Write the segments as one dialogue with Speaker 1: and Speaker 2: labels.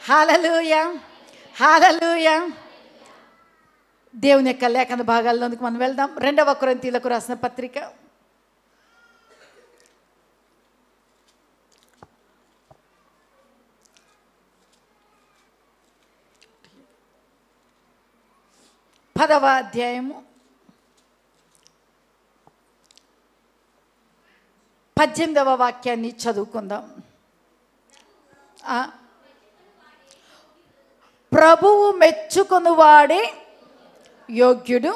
Speaker 1: హల్లెలూయా, హల్లెలూయా. దేవుని యొక్క లేఖన భాగాల్లోనికి మనం వెళ్దాం. 2 కొరింథీయులకు రాసిన పత్రిక 10వ అధ్యాయము 18వ వాక్యాన్ని చదువుకుందాం. ప్రభువు మెచ్చుకొనువాడే యోగ్యుడు.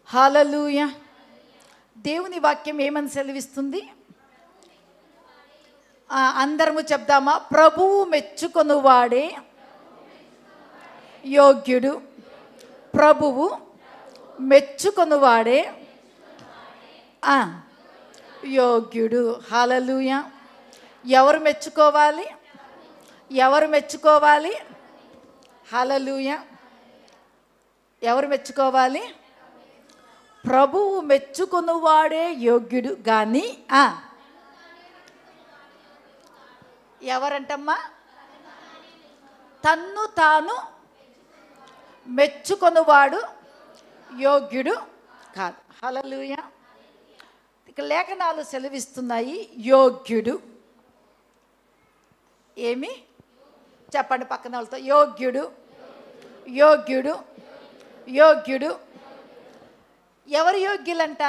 Speaker 1: హల్లెలూయా. దేవుని వాక్యం ఏమని సెలవిస్తుంది? అందరము చెప్దామా? ప్రభువు మెచ్చుకొనువాడే యోగ్యుడు. ప్రభువు మెచ్చుకొనువాడే యోగ్యుడు. హల్లెలూయా. ఎవరు మెచ్చుకోవాలి? ఎవరు మెచ్చుకోవాలి? హల్లెలూయా. ఎవరు మెచ్చుకోవాలి? ప్రభువు మెచ్చుకొనువాడే యోగ్యుడు. కానీ ఎవరంటమ్మా? తన్ను తాను మెచ్చుకొనువాడు యోగ్యుడు కాదు. హల్లెలూయా. ఇక లేఖనాలు సెలవిస్తున్నాయి, యోగ్యుడు. ఏమి చెప్పండి పక్కన వాళ్ళతో? యోగ్యుడు, యోగ్యుడు, యోగ్యుడు. ఎవరు యోగ్యులంట?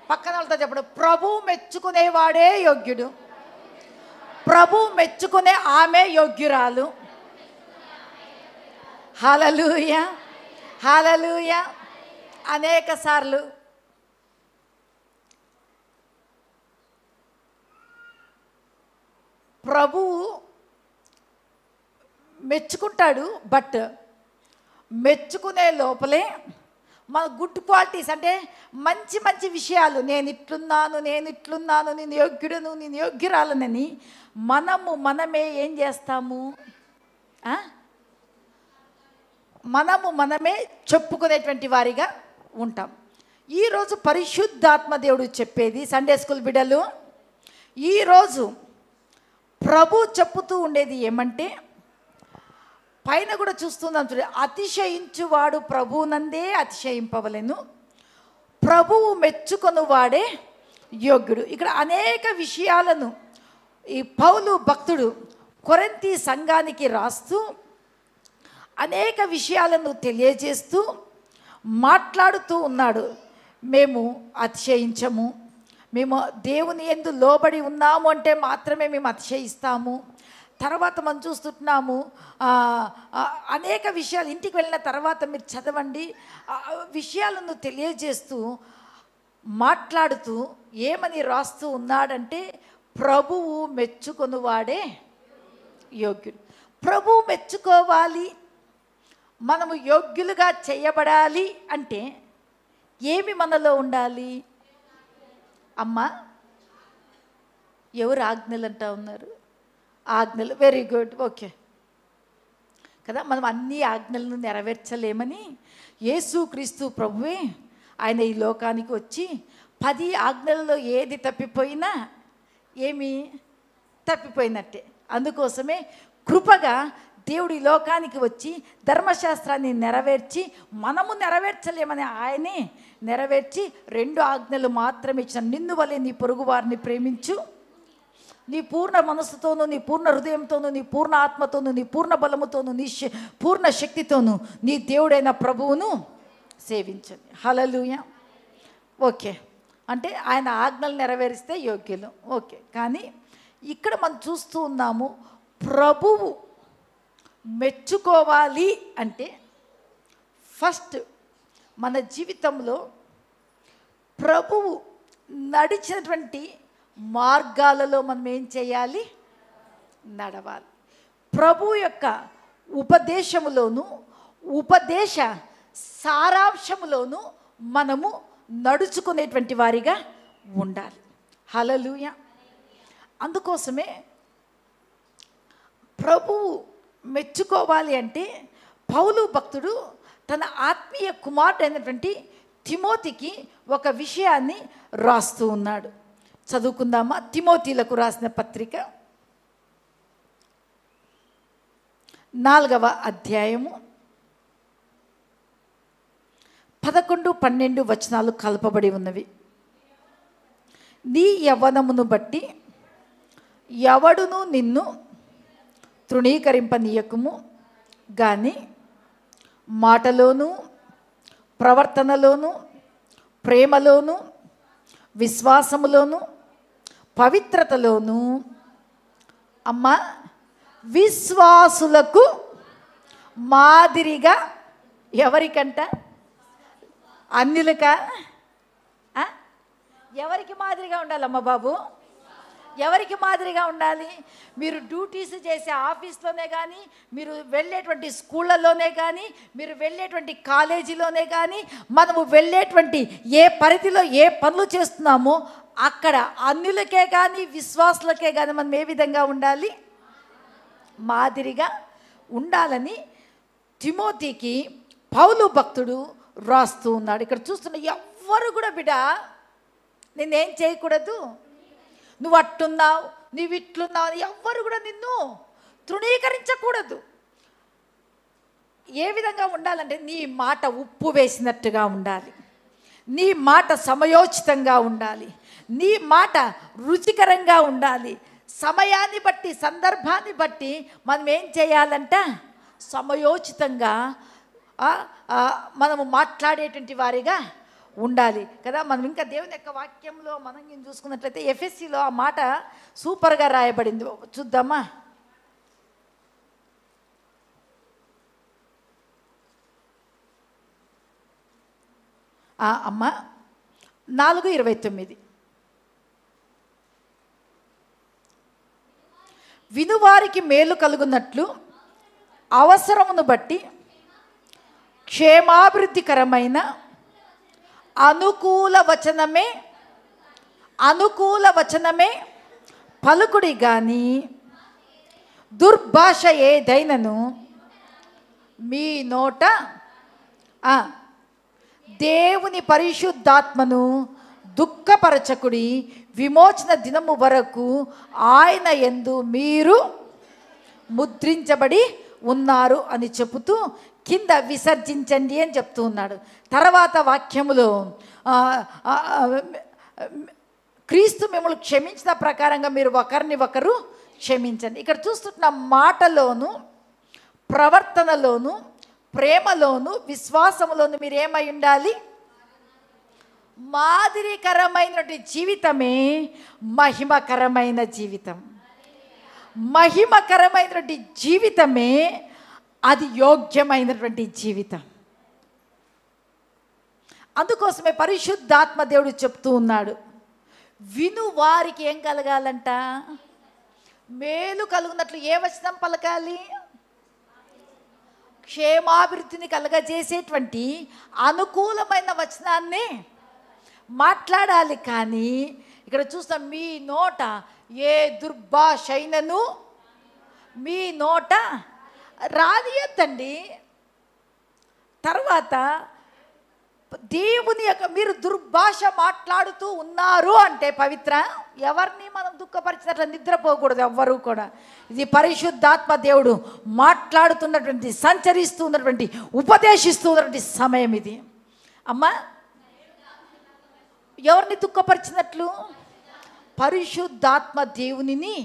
Speaker 1: పక్కన వాళ్ళతో చెప్పండి. ప్రభు మెచ్చుకునేవాడే యోగ్యుడు. ప్రభు మెచ్చుకునే ఆమె యోగ్యురాలు. హల్లెలూయా, హల్లెలూయా. అనేక సార్లు ప్రభువు మెచ్చుకుంటాడు. బట్ మెచ్చుకునే లోపలే మన గుడ్ క్వాలిటీస్, అంటే మంచి మంచి విషయాలు, నేను ఇట్లున్నాను, నేను యోగ్యుడను, నేను యోగ్యురాలనని మనమే ఏం చేస్తాము? మనమే చెప్పుకునేటువంటి వారిగా ఉంటాం. ఈరోజు పరిశుద్ధాత్మ దేవుడు చెప్పేది, సండే స్కూల్ బిడ్డలు, ఈరోజు ప్రభు చెప్పుతూ ఉండేది ఏమంటే, పైన కూడా చూస్తున్నాం చూడండి, అతిశయించువాడు ప్రభువునందే అతిశయింపవలెను, ప్రభువు మెచ్చుకొను వాడే యోగ్యుడు. ఇక్కడ అనేక విషయాలను ఈ పౌలు భక్తుడు కొరింథీ సంఘానికి రాస్తూ అనేక విషయాలను తెలియజేస్తూ మాట్లాడుతూ ఉన్నాడు. మేము అతిశయించము, మేము దేవుని యందు లోబడి ఉన్నాము అంటే మాత్రమే మేము అతిశయిస్తాము. తర్వాత మనం చూస్తున్నాము అనేక విషయాలు. ఇంటికి వెళ్ళిన తర్వాత మీరు చదవండి, విషయాలను తెలియజేస్తూ మాట్లాడుతూ ఏమని రాస్తూ ఉన్నాడంటే, ప్రభువు మెచ్చుకొనువాడే యోగ్యుడు. ప్రభువు మెచ్చుకోవాలి, మనము యోగ్యులుగా చేయబడాలి అంటే ఏమి మనలో ఉండాలి? అమ్మా, ఎవరు ఆజ్ఞలు అంటా ఉన్నారు? ఆజ్ఞలు. వెరీ గుడ్, ఓకే కదా. మనం అన్ని ఆజ్ఞలను నెరవేర్చలేమని యేసుక్రీస్తు ప్రభువే ఆయన ఈ లోకానికి వచ్చి 10 ఆజ్ఞలలో ఏది తప్పిపోయినా ఏమి తప్పిపోయినట్టే. అందుకోసమే కృపగా దేవుడు ఈ లోకానికి వచ్చి ధర్మశాస్త్రాన్ని నెరవేర్చి, మనము నెరవేర్చలేమని ఆయనే నెరవేర్చి 2 ఆజ్ఞలు మాత్రమే ఇచ్చిన. నిన్ను వలె నీ పొరుగు వారిని ప్రేమించు, నీ పూర్ణ మనస్సుతోనూ, నీ పూర్ణ హృదయంతోనూ, నీ పూర్ణ ఆత్మతోనూ, నీ పూర్ణ బలముతోనూ, నీ పూర్ణ శక్తితోనూ నీ దేవుడైన ప్రభువును సేవించండి. హల్లెలూయా. ఓకే, అంటే ఆయన ఆజ్ఞలు నెరవేరిస్తే యోగ్యులు. ఓకే, కానీ ఇక్కడ మనం చూస్తూ ఉన్నాము, ప్రభువు మెచ్చుకోవాలి అంటే ఫస్ట్ మన జీవితంలో ప్రభువు నడిచినటువంటి మార్గాలలో మనం ఏం చేయాలి? నడవాలి. ప్రభు యొక్క ఉపదేశములోను, ఉపదేశ సారాంశములోను మనము నడుచుకునేటువంటి వారిగా ఉండాలి. హల్లెలూయా. అందుకోసమే ప్రభువు మెచ్చుకోవాలి అంటే పౌలు భక్తుడు తన ఆత్మీయ కుమారుడైనటువంటి తిమోతికి ఒక విషయాన్ని రాస్తూ ఉన్నాడు. చదువుకుందామా? తిమోతిలకు రాసిన పత్రిక 4వ అధ్యాయము 11, 12 వచనాలు కలపబడి ఉన్నవి. నీ యవ్వనమును బట్టి ఎవడును నిన్ను తృణీకరింపనీయకుము గాని మాటలోను, ప్రవర్తనలోను, ప్రేమలోను, విశ్వాసములోను, పవిత్రతలోను అమ్మ విశ్వాసులకు మాదిరిగా. ఎవరికంట? అన్యులకా? ఎవరికి మాదిరిగా ఉండాలమ్మ బాబు? ఎవరికి మాదిరిగా ఉండాలి? మీరు డ్యూటీస్ చేసే ఆఫీస్లోనే కానీ, మీరు వెళ్ళేటువంటి స్కూళ్ళలోనే కానీ, మీరు వెళ్ళేటువంటి కాలేజీలోనే కానీ, మనము వెళ్ళేటువంటి ఏ పరిధిలో ఏ పనులు చేస్తున్నామో అక్కడ అన్యులకే కానీ విశ్వాసులకే కానీ మనం ఏ విధంగా ఉండాలి? మాదిరిగా ఉండాలని తిమోతికి పౌలు భక్తుడు రాస్తూ ఉన్నాడు. ఇక్కడ చూస్తున్న ఎవ్వరు కూడా బిడ్డ నేనేం చేయకూడదు, నువ్వు అట్టున్నావు, నువ్వు ఇట్లున్నావు అని ఎవ్వరు కూడా నిన్ను తృణీకరించకూడదు. ఏ విధంగా ఉండాలంటే నీ మాట ఉప్పు వేసినట్టుగా ఉండాలి, నీ మాట సమయోచితంగా ఉండాలి, నీ మాట రుచికరంగా ఉండాలి. సమయాన్ని బట్టి, సందర్భాన్ని బట్టి మనం ఏం చేయాలంట? సమయోచితంగా మనము మాట్లాడేటువంటి వారిగా ఉండాలి కదా. మనం ఇంకా దేవుని యొక్క వాక్యంలో మనం చూసుకున్నట్లయితే ఎఫెస్సిలో ఆ మాట సూపర్గా రాయబడింది. చూద్దామా? అమ్మ 4:29 వినువారికి మేలు కలుగునట్లు అవసరమును బట్టి క్షేమాభివృద్ధికరమైన అనుకూల వచనమే పలుకుడి గాని దుర్భాష ఏదైనను మీ నోట దేవుని పరిశుద్ధాత్మను దుఃఖపరచకుడి, విమోచన దినము వరకు ఆయన యందు మీరు ముద్రించబడి ఉన్నారు అని చెబుతూ కింద విసర్జించండి అని చెప్తూ ఉన్నాడు. తర్వాత వాక్యములో క్రీస్తు మిమ్మల్ని క్షమించిన ప్రకారంగా మీరు ఒకరిని ఒకరు క్షమించండి. ఇక్కడ చూస్తున్న మాటలోను, ప్రవర్తనలోను, ప్రేమలోను, విశ్వాసములోను మీరు ఏమై ఉండాలి? మాదిరికరమైనటువంటి జీవితమే మహిమకరమైన జీవితం. మహిమకరమైనటువంటి జీవితమే అది యోగ్యమైనటువంటి జీవితం. అందుకోసమే పరిశుద్ధాత్మ దేవుడు చెప్తూ ఉన్నాడు, విను వారికి ఏం కలగాలంట? మేలు కలుగునట్లు ఏ వచనం పలకాలి? క్షేమాభివృద్ధిని కలగజేసేటువంటి అనుకూలమైన వచనాన్ని మాట్లాడాలి. కానీ ఇక్కడ చూస్తాం, మీ నోట ఏ దుర్భాషైనను మీ నోట రానియొద్దండి. తర్వాత దేవుని యొక్క మీరు దుర్భాష మాట్లాడుతూ ఉన్నారు అంటే పవిత్ర ఎవరిని మనం దుఃఖపరిచినట్లు నిద్రపోకూడదు ఎవ్వరూ కూడా. ఇది పరిశుద్ధాత్మ దేవుడు మాట్లాడుతున్నటువంటి, సంచరిస్తూ ఉన్నటువంటి, ఉపదేశిస్తూ ఉన్నటువంటి సమయం ఇది. అమ్మా, ఎవరిని దుఃఖపరిచినట్లు? పరిశుద్ధాత్మ దేవునిని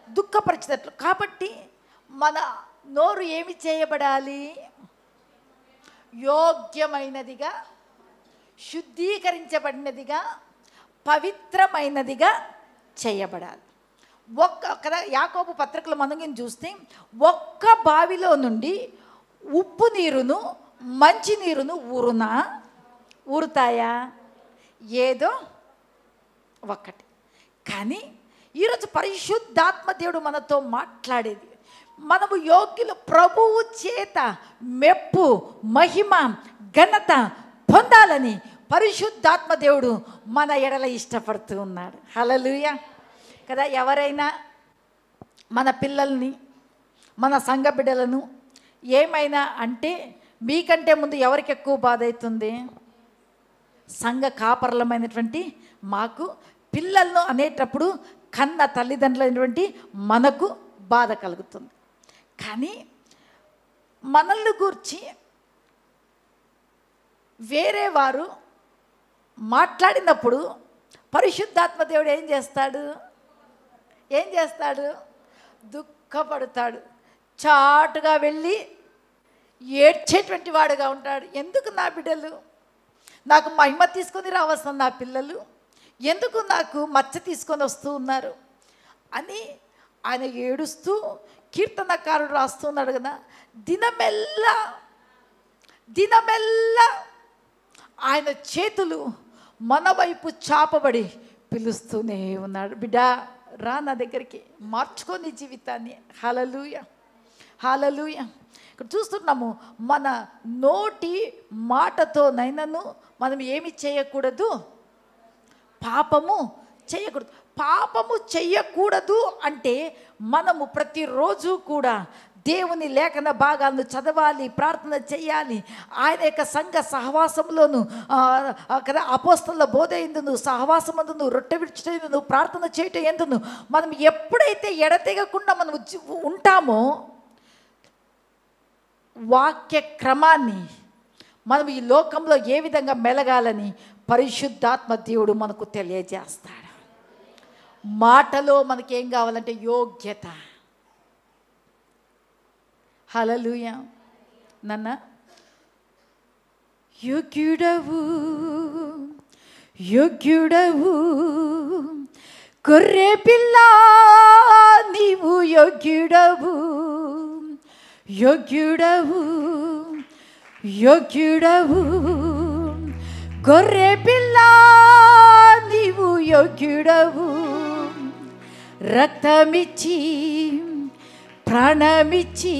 Speaker 1: దుఃఖపరిచినట్లు. కాబట్టి మన నోరు ఏమి చేయబడాలి? యోగ్యమైనదిగా, శుద్ధీకరించబడినదిగా, పవిత్రమైనదిగా చేయబడాలి. కదా యాకోబు పత్రికలు మనం చూస్తే ఒక్క బావిలో నుండి ఉప్పు నీరును మంచి నీరును ఊరుతాయా? ఏదో ఒక్కటి. కానీ ఈరోజు పరిశుద్ధాత్మ దేవుడు మనతో మాట్లాడేది, మనము యోగ్యులు, ప్రభువు చేత మెప్పు, మహిమ, ఘనత పొందాలని పరిశుద్ధాత్మ దేవుడు మన ఎడల ఇష్టపడుతూ ఉన్నాడు. హల్లెలూయా కదా. ఎవరైనా మన పిల్లల్ని, మన సంఘ బిడ్డలను ఏమైనా అంటే మీకంటే ముందు ఎవరికి ఎక్కువ బాధ అవుతుంది? సంఘ కాపరులమైనటువంటి మాకు పిల్లలను అనేటప్పుడు కన్న తల్లిదండ్రులైనటువంటి మనకు బాధ కలుగుతుంది. కానీ మనల్ని గూర్చి వేరే వారు మాట్లాడినప్పుడు పరిశుద్ధాత్మ దేవుడు ఏం చేస్తాడు? దుఃఖపడతాడు, చాటుగా వెళ్ళి ఏడ్చేటువంటి వాడుగా ఉంటాడు. ఎందుకు నా బిడ్డలు నాకు మహిమ తీసుకొని రావాల్సిన నా పిల్లలు ఎందుకు నాకు మచ్చ తీసుకొని వస్తూ ఉన్నారు అని ఆయన ఏడుస్తూ కీర్తనకారుడు రాస్తున్నాడు కదా. దినమెల్లా ఆయన చేతులు మన వైపు చాపబడి పిలుస్తూనే ఉన్నాడు. బిడ్డా రా నా దగ్గరికి, మార్చుకో నీ జీవితాన్ని. హల్లెలూయా, హల్లెలూయా. ఇక్కడ చూస్తున్నాము, మన నోటి మాటతోనైనను మనం ఏమి చేయకూడదు? పాపము చేయకూడదు. పాపము చెయ్యకూడదు అంటే మనము ప్రతిరోజు కూడా దేవుని లేఖన భాగాలను చదవాలి, ప్రార్థన చేయాలి. ఆయన యొక్క సంఘ సహవాసంలోను కదా, అపోస్తలుల బోధ ఎందును, సహవాసమందును, రొట్టె విరుచుటయందును, ప్రార్థన చేయటం ఎందును మనం ఎప్పుడైతే ఎడతెగకుండా మనం ఉంటామో వాక్య క్రమాన్ని మనం ఈ లోకంలో ఏ విధంగా మెలగాలని పరిశుద్ధాత్మ దేవుడు మనకు తెలియజేస్తాడు. మాటలో మనకేం కావాలంటే యోగ్యత. హల్లెలూయా. నన్న యోగ్యుడవు గొర్రె పిల్ల నీవు యోగ్యుడవు గొర్రె పిల్ల నీవు యోగ్యుడవు. రక్తమిచ్చి ప్రాణమిచ్చి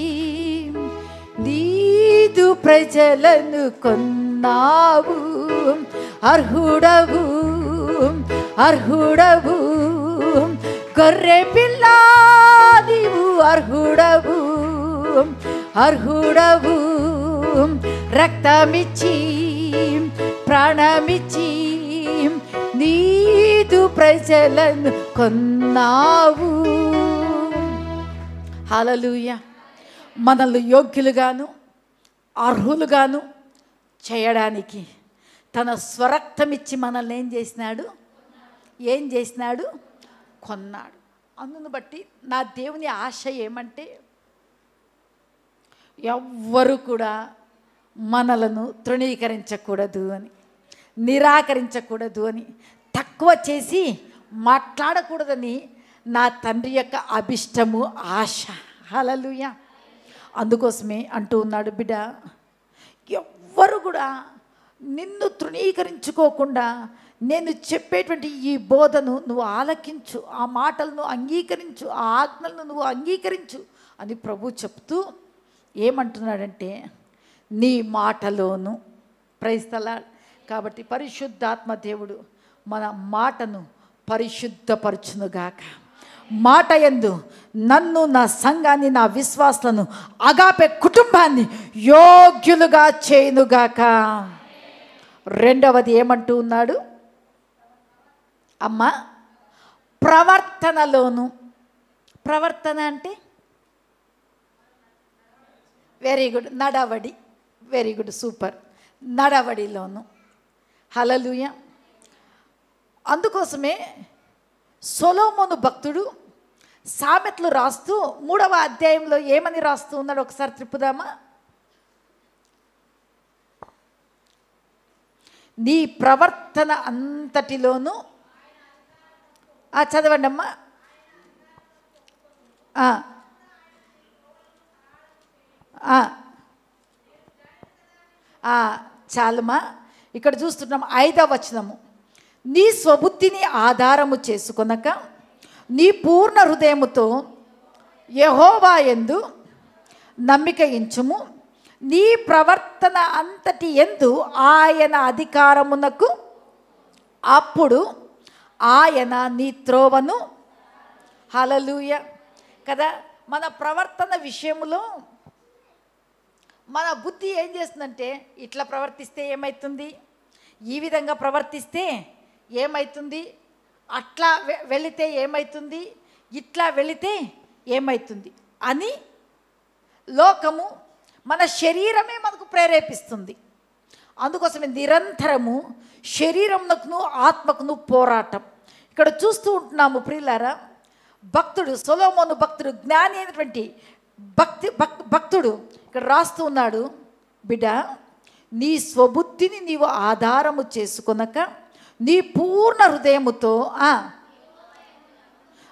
Speaker 1: నీదు ప్రజలను కొన్నావు. అర్హుడవు గొర్రె పిల్ల నీవు అర్హుడవు. రక్తమిచ్చి ప్రాణమిచ్చి నీదు ప్రజలను కొన్నావు. హల్లెలూయా. మనల్ని యోగ్యులుగాను అర్హులుగాను చేయడానికి తన స్వరక్తమిచ్చి మనల్ని ఏం చేసినాడు? కొన్నాడు. అందును బట్టి నా దేవుని ఆశ ఏమంటే ఎవ్వరు కూడా మనలను తృణీకరించకూడదు అని, నిరాకరించకూడదు అని, తక్కువ చేసి మాట్లాడకూడదని నా తండ్రి యొక్క అభిష్టము, ఆశ. హల్లెలూయా. అందుకోసమే అంటూ ఉన్నాడు, బిడ్డ ఎవ్వరు కూడా నిన్ను తృణీకరించుకోకుండా నేను చెప్పేటువంటి ఈ బోధను నువ్వు ఆలకించు, ఆ మాటలను అంగీకరించు, ఆ ఆజ్ఞలను నువ్వు అంగీకరించు అని ప్రభు చెప్తూ ఏమంటున్నాడంటే నీ మాటలోను. Praise the lord. కాబట్టి పరిశుద్ధాత్మ దేవుడు మన మాటను పరిశుద్ధపరచునుగాక. మాట యందు నన్ను, నా సంఘాన్ని, నా విశ్వాసులను, అగాపే కుటుంబాన్ని యోగ్యులుగా చేయునుగాక. రెండవది ఏమంటూ ఉన్నాడు? అమ్మ ప్రవర్తనలోను. ప్రవర్తన అంటే వెరీ గుడ్, నడవడి. Very good, super. నడవడిలోను. హల్లెలూయా. అందుకోసమే సొలొమోను భక్తుడు సామెతలు రాస్తూ 3వ అధ్యాయంలో ఏమని రాస్తూ ఉన్నాడు ఒకసారి త్రిప్పుదామా? నీ ప్రవర్తన అంతటిలోనూ చదవండి అమ్మా. చాలమ్మా. ఇక్కడ చూస్తున్నాం 5వ వచనము. నీ స్వబుద్ధిని ఆధారము చేసుకొనక నీ పూర్ణ హృదయముతో యెహోవా యందు నమ్మిక ఉంచుము. నీ ప్రవర్తన అంతటి యందు ఆయన అధికారమునకు, అప్పుడు ఆయన నీ త్రోవను. హల్లెలూయా కదా. మన ప్రవర్తన విషయంలో మన బుద్ధి ఏం చేస్తుందంటే ఇట్లా ప్రవర్తిస్తే ఏమవుతుంది, ఈ విధంగా ప్రవర్తిస్తే ఏమవుతుంది, అట్లా వెళితే ఏమవుతుంది, ఇట్లా వెళితే ఏమవుతుంది అని లోకము మన శరీరమే మనకు ప్రేరేపిస్తుంది. అందుకోసమే నిరంతరము శరీరమునకును ఆత్మకును పోరాటం. ఇక్కడ చూస్తూ ఉంటున్నాము ప్రియులారా, భక్తుడు సొలొమోను భక్తుడు, జ్ఞాని అయినటువంటి భక్తుడు ఇక్కడ రాస్తూ ఉన్నాడు, బిడ్డ నీ స్వబుద్ధిని నీవు ఆధారము చేసుకొనక నీ పూర్ణ హృదయముతో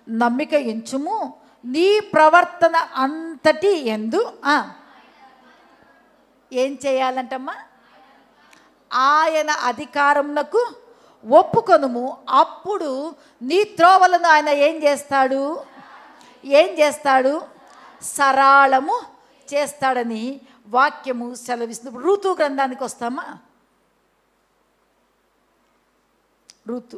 Speaker 1: నమ్మిక ఎంచుము, నీ ప్రవర్తన అంతటి యందు ఏం చేయాలంటమ్మా? ఆయన అధికారమునకు ఒప్పుకొనుము, అప్పుడు నీ త్రోవలను ఆయన ఏం చేస్తాడు? సరళము చేస్తాడని వాక్యము సెలవిస్తుంది. ఇప్పుడు ఋతు గ్రంథానికి వస్తామా? ఋతు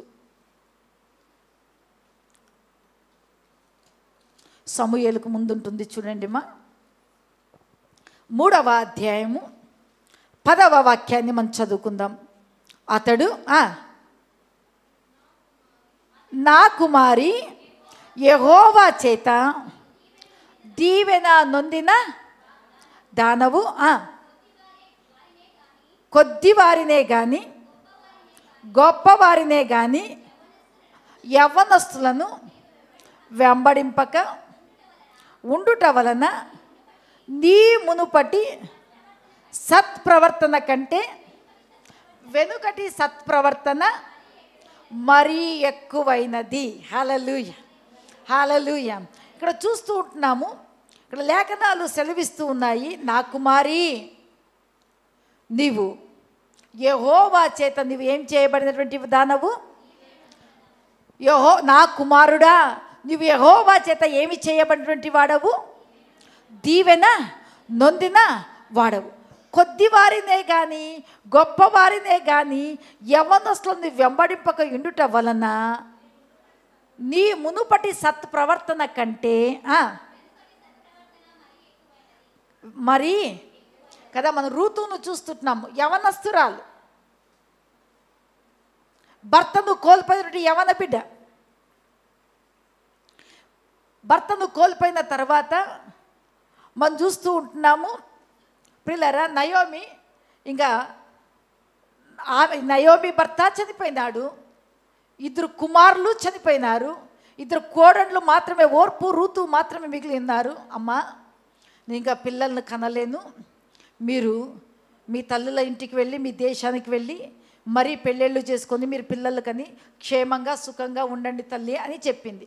Speaker 1: సమూయేలుకు ముందుంటుంది చూడండి మా, 3వ అధ్యాయము 10వ వాక్యాన్ని మనం చదువుకుందాం. అతడు నా కుమారి యెహోవా చేత దీవెన నొందిన దానవు, కొద్దివారినే గాని గొప్పవారినే గాని యవ్వనస్తులను వెంబడింపక ఉండుట వలన నీ మునుపటి సత్ప్రవర్తన కంటే వెనుకటి సత్ప్రవర్తన మరీ ఎక్కువైనది. హల్లెలూయా, హల్లెలూయా. ఇక్కడ చూస్తూ ఉంటున్నాము, ఇక్కడ లేఖనాలు సెలవిస్తూ ఉన్నాయి, నా కుమారి నీవు యెహోవా చేత నీవు ఏం చేయబడినటువంటి దానవు? నా కుమారుడా నీవు యెహోవా చేత ఏమి చేయబడినటువంటి వాడవు? దీవెన నొందిన వాడవు. కొద్దివారినే కానీ గొప్పవారినే కానీ యవ్వనస్తులను వెంబడింపక ఉండుట వలన నీ మునుపటి సత్ప్రవర్తన కంటే మరి కదా మనం ఋతువును చూస్తున్నాము. యవనస్తురాలు, భర్తను కోల్పోయినటువంటి యవన బిడ్డ, భర్తను కోల్పోయిన తర్వాత మనం చూస్తూ ఉంటున్నాము ప్రియులారా, నయోమి ఇంకా నయోమి భర్త చనిపోయినాడు, 2 కుమారులు చనిపోయినారు, 2 కోడళ్ళు మాత్రమే, ఓర్పు ఋతు మాత్రమే మిగిలి ఉన్నారు. అమ్మా నేను ఇంకా పిల్లల్ని కనలేను, మీరు మీ తల్లుల ఇంటికి వెళ్ళి మీ దేశానికి వెళ్ళి మరీ పెళ్ళిళ్ళు చేసుకొని మీరు పిల్లలు కని క్షేమంగా సుఖంగా ఉండండి తల్లి అని చెప్పింది.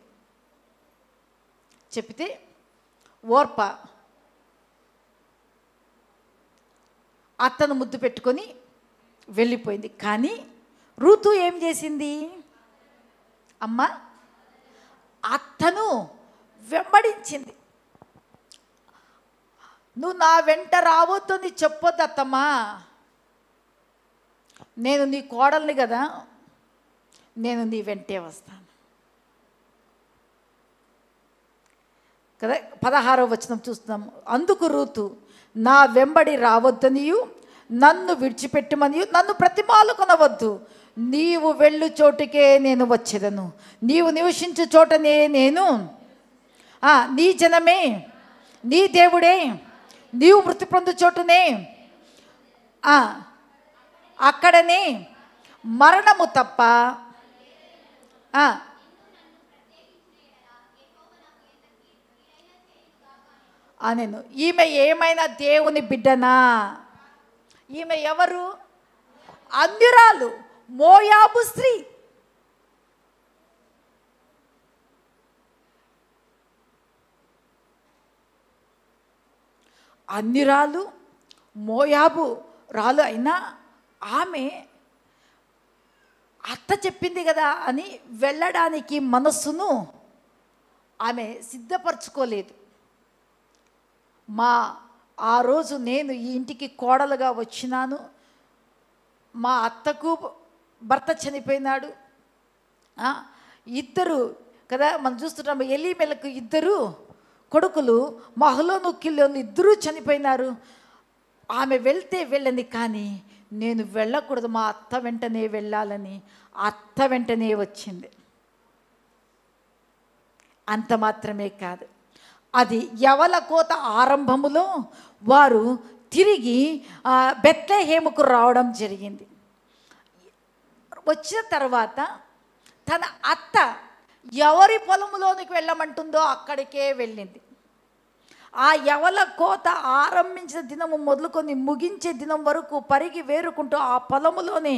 Speaker 1: చెప్తే ఓర్ప అత్తను ముద్దు పెట్టుకొని వెళ్ళిపోయింది. కానీ ఋతు ఏం చేసింది? అమ్మ అత్తను వెంబడించింది. నువ్వు నా వెంట రావద్దు అని చెప్పొద్దు అత్తమ్మా, నేను నీ కోడల్ని కదా, నేను నీ వెంటే వస్తాను కదా. 16వ వచనం చూస్తున్నాము. అందుకు ఋతు నా వెంబడి రావద్దనియు నన్ను విడిచిపెట్టమనియు నన్ను ప్రతిమాలు కొనవద్దు, నీవు వెళ్ళు చోటుకే నేను వచ్చేదను, నీవు నివసించు చోటనే నేను, నీ జనమే నీ దేవుడే, నీవు మృతి పొందు చోటునే అక్కడనే మరణము తప్ప అనెను. ఈమె ఏమైనా దేవుని బిడ్డనా? ఈమె ఎవరు? అన్యురాలు, మోయాబు స్త్రీ. అన్యురాలు, మోయాబు రాలు అయినా ఆమె అత్త చెప్పింది కదా అని వెళ్ళడానికి మనస్సును ఆమె సిద్ధపరచుకోలేదు. ఆ రోజు నేను ఈ ఇంటికి కోడలుగా వచ్చినాను, మా అత్తకు భర్త చనిపోయినాడు, 2 కదా మనం చూస్తున్నాము, ఎలీమెలకు 2 కొడుకులు, మహలోను కిల్లోను 2 చనిపోయినారు. ఆమె వెళ్తే వెళ్ళని, కానీ నేను వెళ్ళకూడదు, మా అత్త వెంటనే వెళ్ళాలని అత్త వెంటనే వచ్చింది. అంత మాత్రమే కాదు, అది యవల కోత ఆరంభములో వారు తిరిగి బెత్లెహేముకు రావడం జరిగింది. వచ్చిన తర్వాత తన అత్త ఎవరి పొలంలోనికి వెళ్ళమంటుందో అక్కడికే వెళ్ళింది. ఆ యవల కోత ఆరంభించిన దినము మొదలుకొని ముగించే దినం వరకు పరిగి వేరుకుంటూ ఆ పొలములోనే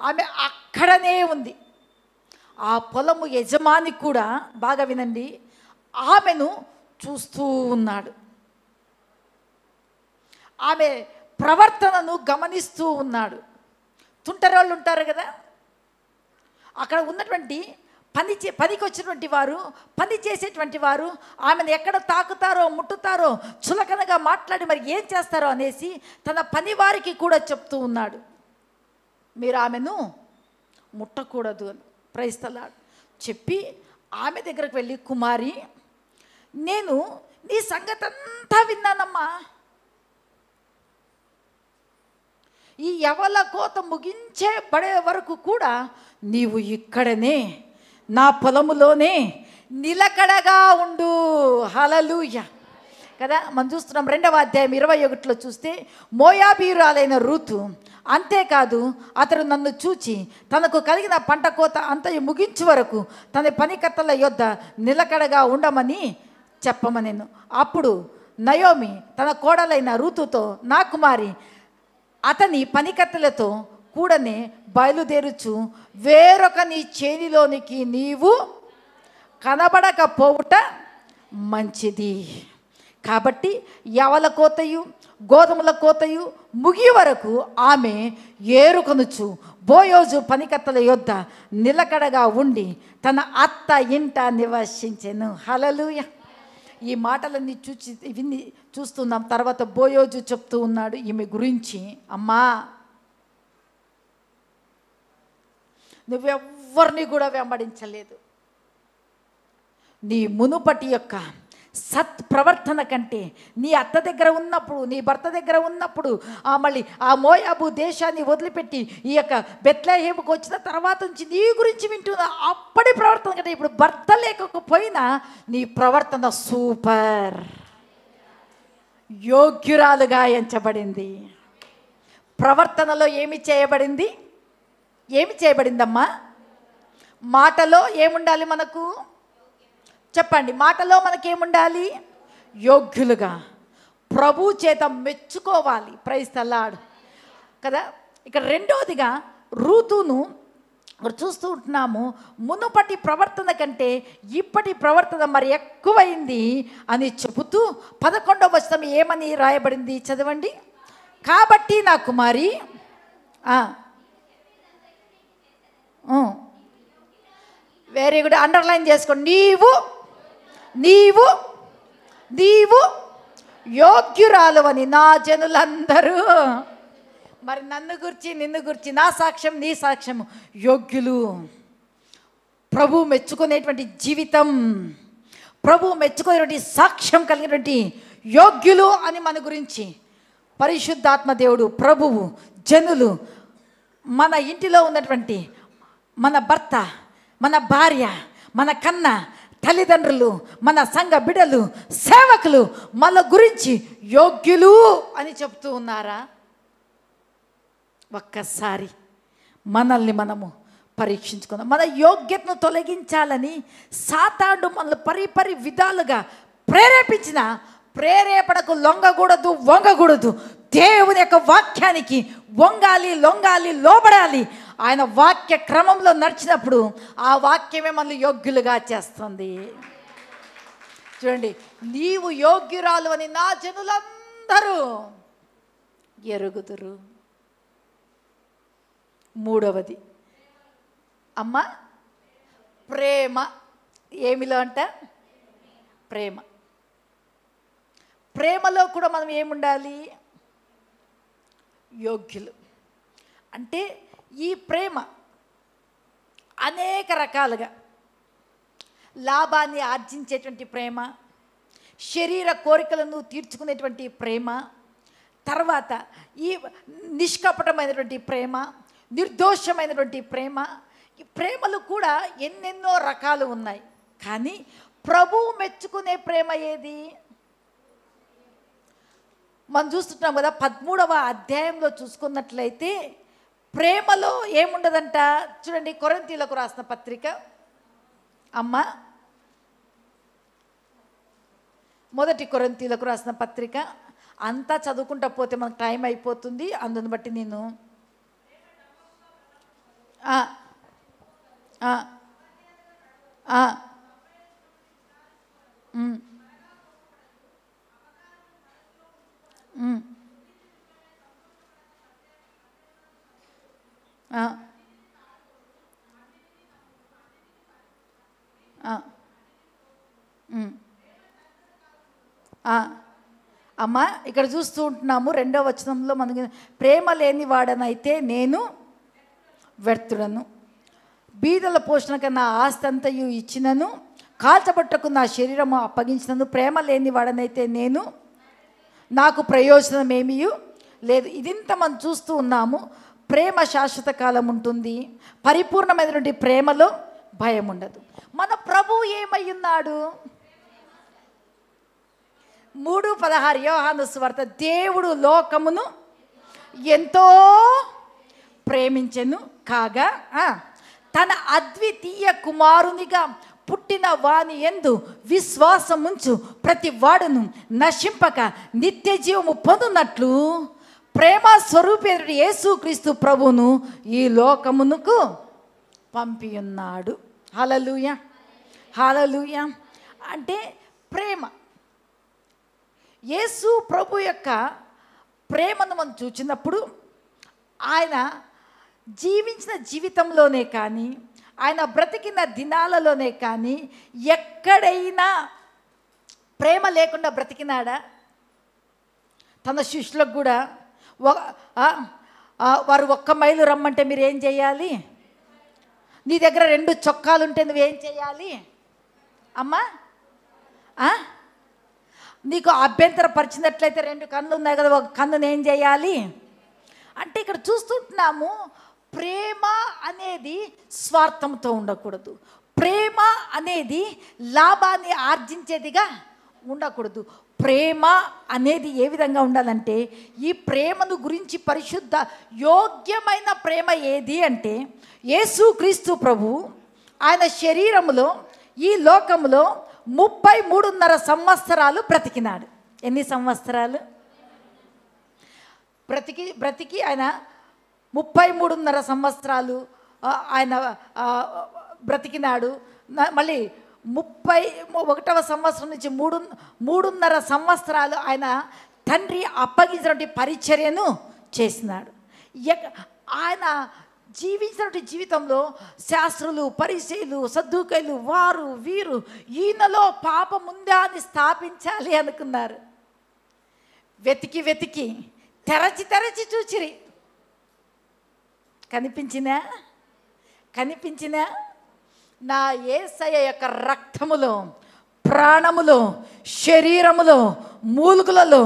Speaker 1: ఆమె అక్కడనే ఉంది. ఆ పొలము యజమాని కూడా, బాగా వినండి, ఆమెను చూస్తూ ఉన్నాడు. ఆమె ప్రవర్తనను గమనిస్తూ ఉన్నాడు. తుంటరోళ్ళు ఉంటారు కదా, అక్కడ ఉన్నటువంటి పనికి వచ్చినటువంటి వారు, పని చేసేటువంటి వారు ఆమెను ఎక్కడ తాకుతారో ముట్టుతారో చులకనగా మాట్లాడి మరి ఏం చేస్తారో అనేసి తన పని వారికి కూడా చెప్తూ ఉన్నాడు, మీరు ఆమెను ముట్టకూడదు అని. Praise the Lord. చెప్పి ఆమె దగ్గరకు వెళ్ళి, కుమారి, నేను నీ సంగతి అంతా విన్నానమ్మా. ఈ యవల కోత ముగించే పడే వరకు కూడా నీవు ఇక్కడనే నా పొలములోనే నిలకడగా ఉండు. హల్లెలూయా కదా. మనం చూస్తున్నాం 2వ అధ్యాయం 21లో చూస్తే, మోయాబీయురాలైన రూతు అంతేకాదు, అతడు నన్ను చూచి తనకు కలిగిన పంట కోత అంతయు ముగించు వరకు తన పనికత్తల యొద్ద నిలకడగా ఉండమని చెప్పమనెను. అప్పుడు నయోమి తన కోడలైన రూతుతో, నా కుమారి, అతని పనికత్తెలతో కూడనే బయలుదేరుచు వేరొక నీ చేనిలోనికి నీవు కనబడకపోవుట మంచిది. కాబట్టి యవల కోతయు గోధుమల కోతయు ముగి వరకు ఆమె ఏరుకొనుచు బోయోజు పనికత్తల యొద్ద నిలకడగా ఉండి తన అత్త ఇంట నివసించెను. హల్లెలూయా. ఈ మాటలన్నీ విని చూస్తున్నాం. తర్వాత బోయోజు చెప్తూ ఉన్నాడు ఈమె గురించి, అమ్మా, నువ్వెవ్వరిని కూడా వెంబడించలేదు. నీ మునుపటి యొక్క ప్రవర్తన కంటే నీ అత్త దగ్గర ఉన్నప్పుడు, నీ భర్త దగ్గర ఉన్నప్పుడు, మళ్ళీ ఆ మోయాబు దేశాన్ని వదిలిపెట్టి ఈ యొక్క బెత్లెహేముకు వచ్చిన తర్వాత నుంచి నీ గురించి వింటున్నా అప్పటి ప్రవర్తన కంటే ఇప్పుడు భర్త లేకపోయినా నీ ప్రవర్తన సూపర్, యోగ్యురాలుగా ఎంచబడింది. ప్రవర్తనలో ఏమి చేయబడింది? ఏమి చేయబడిందమ్మా? మాటలో ఏముండాలి మనకు? చెప్పండి. మాటలో మనకేముండాలి? యోగ్యులుగా, ప్రభు చేత మెచ్చుకోవాలి. ప్రైజ్ ది లార్డ్ కదా. ఇక్కడ రెండోదిగా రూతును చూస్తూ ఉంటున్నాము. మునుపటి ప్రవర్తన కంటే ఇప్పటి ప్రవర్తన మరి ఎక్కువైంది అని చెబుతూ 11వ వచనం ఏమని రాయబడింది చదవండి. కాబట్టి నా కుమారి, వెరీ గుడ్, అండర్లైన్ చేసుకోండి. నీవు యోగ్యురాలు అని నా జనులందరూ, మరి నన్ను గురించి నిన్ను గురించి నా సాక్ష్యం నీ సాక్ష్యము, యోగ్యులు, ప్రభు మెచ్చుకునేటువంటి జీవితం, ప్రభు మెచ్చుకునేటువంటి సాక్ష్యం కలిగినటువంటి యోగ్యులు అని మన గురించి పరిశుద్ధాత్మ దేవుడు, ప్రభువు, జనులు, మన ఇంటిలో ఉన్నటువంటి మన భర్త, మన భార్య, మన కన్న తల్లిదండ్రులు, మన సంఘ బిడ్డలు, సేవకులు మన గురించి యోగ్యులు అని చెప్తూ ఉన్నారా? ఒక్కసారి మనల్ని మనము పరీక్షించుకుందాం. మన యోగ్యతను తొలగించాలని సాతాను మనల్ని పరి విధాలుగా ప్రేరేపించిన ప్రేరేపణకు లొంగకూడదు, వంగకూడదు. దేవుని యొక్క వాక్యానికి వంగాలి, లొంగాలి, లోబడాలి. ఆయన వాక్య క్రమంలో నడిచినప్పుడు ఆ వాక్యమే మనల్ని యోగ్యులుగా చేస్తుంది. చూడండి, నీవు యోగ్యురాలు అని నా జనులందరూ ఎరుగుదురు. మూడవది అమ్మ, ప్రేమ. ఏమిలో అంట? ప్రేమ. ప్రేమలో కూడా మనం ఏముండాలి? యోగ్యులు. అంటే ఈ ప్రేమ అనేక రకాలుగా లాభాన్ని ఆర్జించేటువంటి ప్రేమ, శరీర కోరికలను తీర్చుకునేటువంటి ప్రేమ, తర్వాత ఈ నిష్కపటమైనటువంటి ప్రేమ, నిర్దోషమైనటువంటి ప్రేమ. ఈ ప్రేమలు కూడా ఎన్నెన్నో రకాలు ఉన్నాయి. కానీ ప్రభువు మెచ్చుకునే ప్రేమ ఏది? మనం చూస్తుంటాం కదా 13వ అధ్యాయంలో చూసుకున్నట్లయితే ప్రేమలో ఏముండదంట. చూడండి, కొరింథీయులకు రాసిన పత్రిక అమ్మ, మొదటి కొరింథీయులకు రాసిన పత్రిక. అంతా చదువుకుంటా పోతే మనకు టైం అయిపోతుంది. అందుని బట్టి నేను అమ్మ, ఇక్కడ చూస్తూ ఉంటున్నాము 2వ వచనంలో మనకి ప్రేమ లేని వాడనైతే నేను వ్యర్థుడను, బీదల పోషణకు నా ఆస్తి అంతయు ఇచ్చినను, కాల్చబట్టకు నా శరీరము అప్పగించినను, ప్రేమ లేని వాడనైతే నేను నాకు ప్రయోజనం ఏమీ లేదు. ఇదింత మనం చూస్తూ ఉన్నాము. ప్రేమ శాశ్వత కాలం ఉంటుంది. పరిపూర్ణమైనటువంటి ప్రేమలో భయం ఉండదు. మన ప్రభువు ఏమై ఉన్నాడు? 3:16 యోహాను సువార్త, దేవుడు లోకమును ఎంతో ప్రేమించెను కాగా తన అద్వితీయ కుమారునిగా పుట్టిన వాని యందు విశ్వాసముంచు ప్రతి వాడును నశింపక నిత్య జీవము పొందునట్లు ప్రేమ స్వరూపేతుడు యేసుక్రీస్తు ప్రభువును ఈ లోకమునకు పంపి ఉన్నాడు. హల్లెలూయా, హల్లెలూయా. అంటే ప్రేమ, యేసు ప్రభు యొక్క ప్రేమను మనం చూచినప్పుడు ఆయన జీవించిన జీవితంలోనే కానీ, ఆయన బ్రతికిన దినాలలోనే కానీ ఎక్కడైనా ప్రేమ లేకుండా బ్రతికినాడా? తన శిష్యులకు కూడా వారు 1 మైలు రమ్మంటే మీరు ఏం చేయాలి? నీ దగ్గర 2 చొక్కాలు ఉంటే నువ్వేం చేయాలి అమ్మా? నీకు అభ్యంతరపరిచినట్లయితే 2 కన్నులు ఉన్నాయి కదా, 1 కన్నును ఏం చేయాలి అంటే ఇక్కడ చూస్తుంటున్నాము. ప్రేమ అనేది స్వార్థంతో ఉండకూడదు. ప్రేమ అనేది లాభాన్ని ఆర్జించేదిగా ఉండకూడదు. ప్రేమ అనేది ఏ విధంగా ఉండాలంటే, ఈ ప్రేమను గురించి పరిశుద్ధ యోగ్యమైన ప్రేమ ఏది అంటే, యేసుక్రీస్తు ప్రభు ఆయన శరీరములో ఈ లోకములో 33.5 సంవత్సరాలు బ్రతికినాడు. ఎన్ని సంవత్సరాలు బ్రతికి ఆయన 33.5 సంవత్సరాలు ఆయన బ్రతికినాడు. మళ్ళీ 31వ సంవత్సరం నుంచి 3.5 సంవత్సరాలు ఆయన తండ్రి అప్పగించినటువంటి పరిచర్యను చేసినాడు. ఆయన జీవించినటువంటి జీవితంలో శాస్త్రులు, పరిసయ్యులు, సద్దూకయ్యులు, వారు వీరు ఈయనలో పాపం ఉందా అని స్థాపించాలి అనుకున్నారు. వెతికి తెరచి చూచిరి. కనిపించినా నా యేసయ్య యొక్క రక్తములో, ప్రాణములో, శరీరములో, మూలుగులలో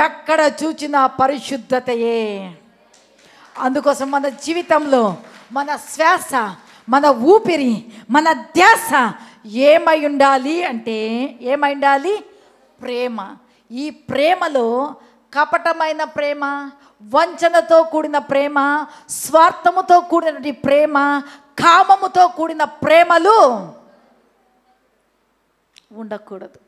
Speaker 1: ఎక్కడ చూచిన పరిశుద్ధతయే. అందుకోసం మన జీవితంలో మన శ్వాస, మన ఊపిరి, మన ధ్యాస ఏమై ఉండాలి అంటే, ఏమై ఉండాలి? ప్రేమ. ఈ ప్రేమలో కపటమైన ప్రేమ, వంచనతో కూడిన ప్రేమ, స్వార్థముతో కూడినటువంటి ప్రేమ, కామముతో కూడిన ప్రేమలు ఉండకూడదు.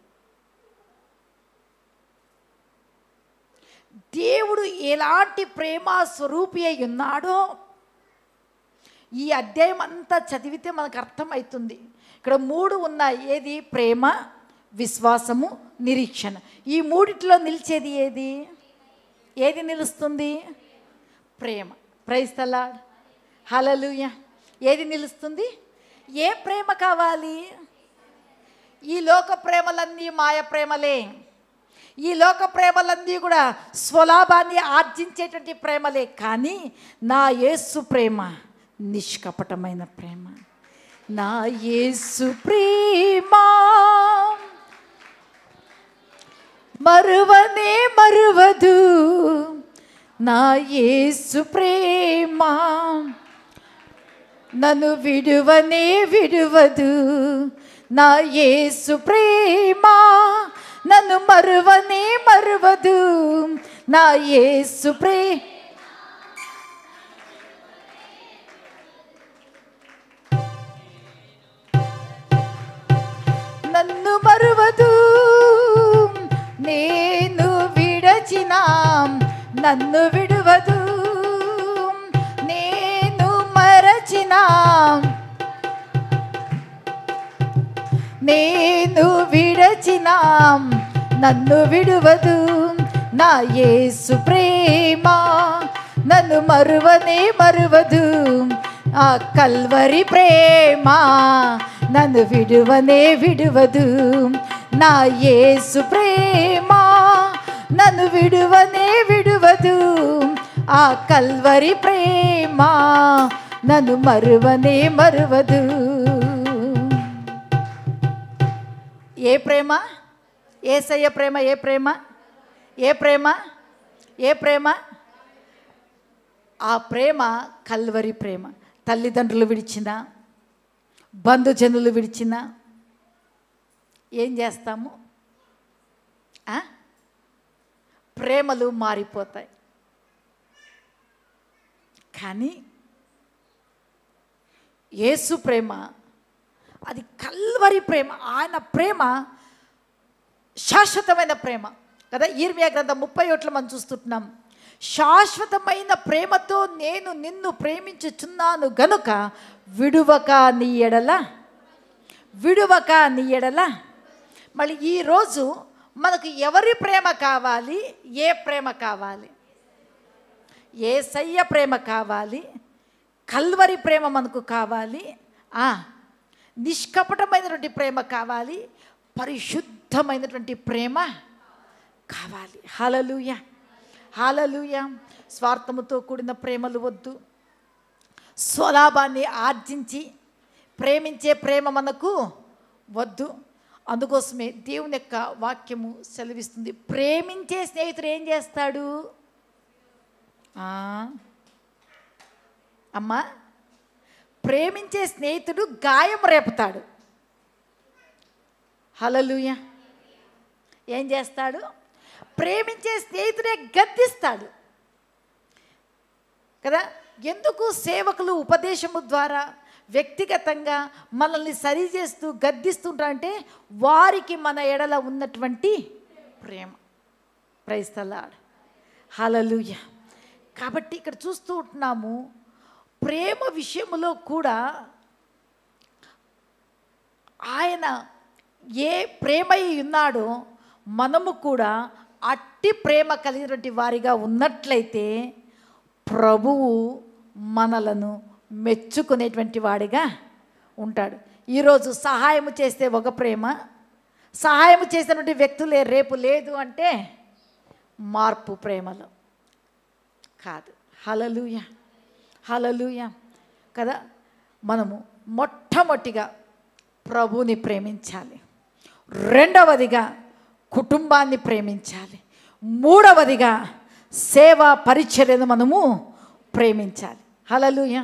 Speaker 1: దేవుడు ఎలాంటి ప్రేమ స్వరూపి అయి ఉన్నాడో ఈ అధ్యాయం అంతా చదివితే మనకు అర్థమవుతుంది. ఇక్కడ 3 ఉన్నాయి. ఏది? ప్రేమ, విశ్వాసము, నిరీక్షణ. ఈ 3లో నిలిచేది ఏది? ఏది నిలుస్తుంది? ప్రేమ. ప్రైజ్ ది లార్డ్, హల్లెలూయా. ఏది నిలుస్తుంది? ఏ ప్రేమ కావాలి? ఈ లోక ప్రేమలన్నీ మాయ ప్రేమలే. ఈ లోక ప్రేమలన్నీ కూడా స్వలాభాన్ని ఆర్జించేటువంటి ప్రేమలే. కానీ నా యేసు ప్రేమ నిష్కపటమైన ప్రేమ. నా యేసు ప్రేమ మరువనే మరువదు. నా యేసు ప్రేమ నన్ను విడువనే విడువదు. నా యేసు ప్రేమ నన్ను మరువనే మరువదు. నా యేసు నన్ను మరువదు, నేను విడచిన నన్ను విడువదు, నేను మరచిన నేను విడచిన నన్ను విడువదు. నా యేసు ప్రేమ నన్ను మరువనే మరువదు. ఆ కల్వరి ప్రేమ నన్ను విడువనే విడువదు. నా యేసు ప్రేమ నన్ను విడువనే విడువదు. ఆ కల్వరి ప్రేమ నన్ను మరువనే మరువదు. ఏ ప్రేమ? యేసయ్య ప్రేమ. ఏ ప్రేమ? ఏ ప్రేమ? ఏ ప్రేమ? ఆ ప్రేమ కల్వరి ప్రేమ. తల్లిదండ్రులు విడిచిన, బంధుజనులు విడిచిన ఏం చేస్తాము? ప్రేమలు మారిపోతాయి. కానీ యేసు ప్రేమ అది కల్వరి ప్రేమ. ఆయన ప్రేమ శాశ్వతమైన ప్రేమ కదా. ఇర్మియా గ్రంథం 31 మనం చూస్తున్నాం. శాశ్వతమైన ప్రేమతో నేను నిన్ను ప్రేమించుచున్నాను గనుక విడువక నీ ఎడల, విడువక నీ ఎడల. మళ్ళీ ఈరోజు మనకు ఎవరి ప్రేమ కావాలి? ఏ ప్రేమ కావాలి? యేసయ్య ప్రేమ కావాలి. కల్వరి ప్రేమ మనకు కావాలి. నిష్కపటమైనటువంటి ప్రేమ కావాలి. పరిశుద్ధమైనటువంటి ప్రేమ కావాలి. హల్లెలూయా, హల్లెలూయా. స్వార్థముతో కూడిన ప్రేమలు వద్దు. స్వలాభాన్ని ఆర్జించి ప్రేమించే ప్రేమ మనకు వద్దు. అందుకోసమే దేవుని యొక్క వాక్యము సెలవిస్తుంది. ప్రేమించే స్నేహితుడు ఏం చేస్తాడు? అమ్మా, ప్రేమించే స్నేహితుడు గాయం రేపుతాడు. హల్లెలూయా. ఏం చేస్తాడు? ప్రేమించే స్నేహితుడే గద్దిస్తాడు కదా. ఎందుకు సేవకులు ఉపదేశము ద్వారా వ్యక్తిగతంగా మనల్ని సరిచేస్తూ గద్దిస్తుంటారంటే వారికి మన ఎడల ఉన్నటువంటి ప్రేమ. Praise the Lord. హల్లెలూయా. కాబట్టి ఇక్కడ చూస్తూ ఉంటున్నాము, ప్రేమ విషయంలో కూడా ఆయన ఏ ప్రేమై ఉన్నాడో మనము కూడా అట్టి ప్రేమ కలిగినటువంటి వారిగా ఉన్నట్లయితే ప్రభువు మనలను మెచ్చుకునేటువంటి వాడిగా ఉంటాడు. ఈరోజు సహాయం చేస్తే ఒక ప్రేమ, సహాయం చేసినటువంటి వ్యక్తులే రేపు లేదు అంటే మార్పు ప్రేమలో కాదు. హల్లెలూయా, హల్లెలూయా కదా. మనము మొట్టమొదటిగా ప్రభువుని ప్రేమించాలి. రెండవదిగా కుటుంబాన్ని ప్రేమించాలి. మూడవదిగా సేవా పరిచర్యను మనము ప్రేమించాలి. హల్లెలూయా.